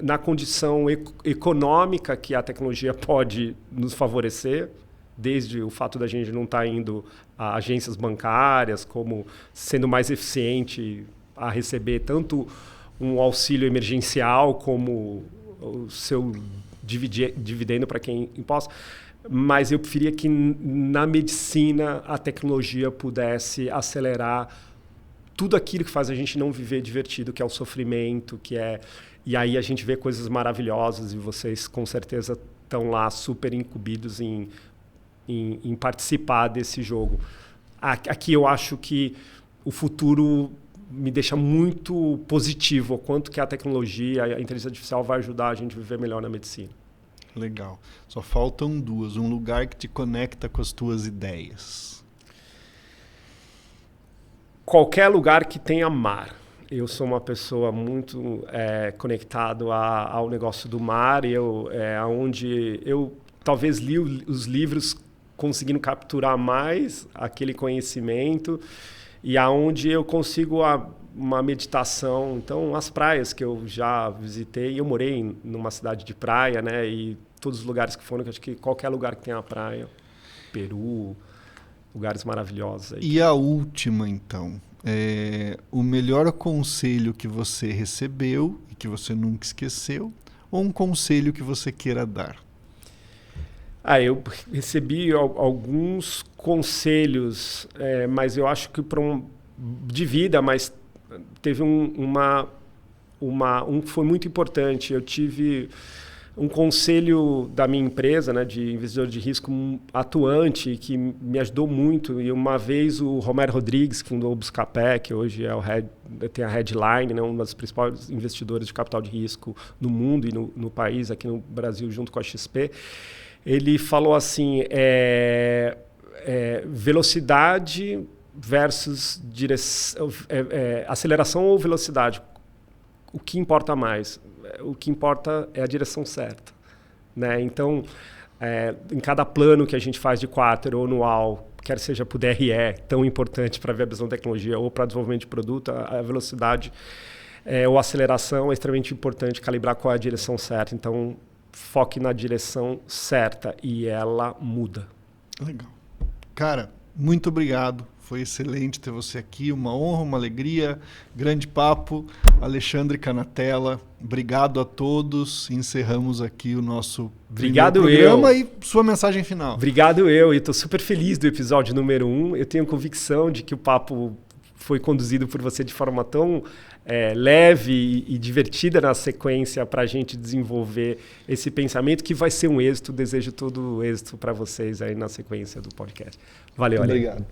na condição econômica que a tecnologia pode nos favorecer, desde o fato da gente não estar indo a agências bancárias, como sendo mais eficiente a receber tanto um auxílio emergencial como o seu dividendo para quem imposta. Mas eu preferia que na medicina a tecnologia pudesse acelerar tudo aquilo que faz a gente não viver divertido, que é o sofrimento, e aí a gente vê coisas maravilhosas e vocês com certeza estão lá super incumbidos em participar desse jogo. Aqui eu acho que o futuro me deixa muito positivo, o quanto que a tecnologia, a inteligência artificial vai ajudar a gente a viver melhor na medicina. Legal. Só faltam duas. Um lugar que te conecta com as tuas ideias. Qualquer lugar que tenha mar. Eu sou uma pessoa muito conectado ao negócio do mar. Onde eu talvez li os livros conseguindo capturar mais aquele conhecimento e aonde eu consigo uma meditação. Então, as praias que eu já visitei, eu morei numa cidade de praia, né? E todos os lugares que foram, que acho que qualquer lugar que tenha praia, Peru, lugares maravilhosos aí. E a última, então, o melhor conselho que você recebeu e que você nunca esqueceu, ou um conselho que você queira dar? Eu recebi alguns conselhos, mas eu acho que de vida, mas teve um que foi muito importante. Eu tive um conselho da minha empresa, né, de investidor de risco atuante, que me ajudou muito. E uma vez o Romero Rodrigues, que fundou o Buscapé, que hoje tem a Headline, né, um dos principais investidores de capital de risco no mundo e no país, aqui no Brasil, junto com a XP, ele falou assim, velocidade versus aceleração ou velocidade. O que importa mais? O que importa é a direção certa, né? Então, em cada plano que a gente faz de quarter ou anual, quer seja para o DRE, tão importante para a viabilização da tecnologia ou para desenvolvimento de produto, a velocidade ou aceleração é extremamente importante calibrar qual é a direção certa. Então, foque na direção certa e ela muda. Legal. Cara, muito obrigado. Foi excelente ter você aqui, uma honra, uma alegria, grande papo. Alexandre Canatella, obrigado a todos. Encerramos aqui o nosso programa e sua mensagem final. Obrigado eu, estou super feliz do episódio número 1. Eu tenho convicção de que o papo foi conduzido por você de forma tão leve e divertida na sequência para a gente desenvolver esse pensamento que vai ser um êxito. Desejo todo o êxito para vocês aí na sequência do podcast. Valeu, obrigado.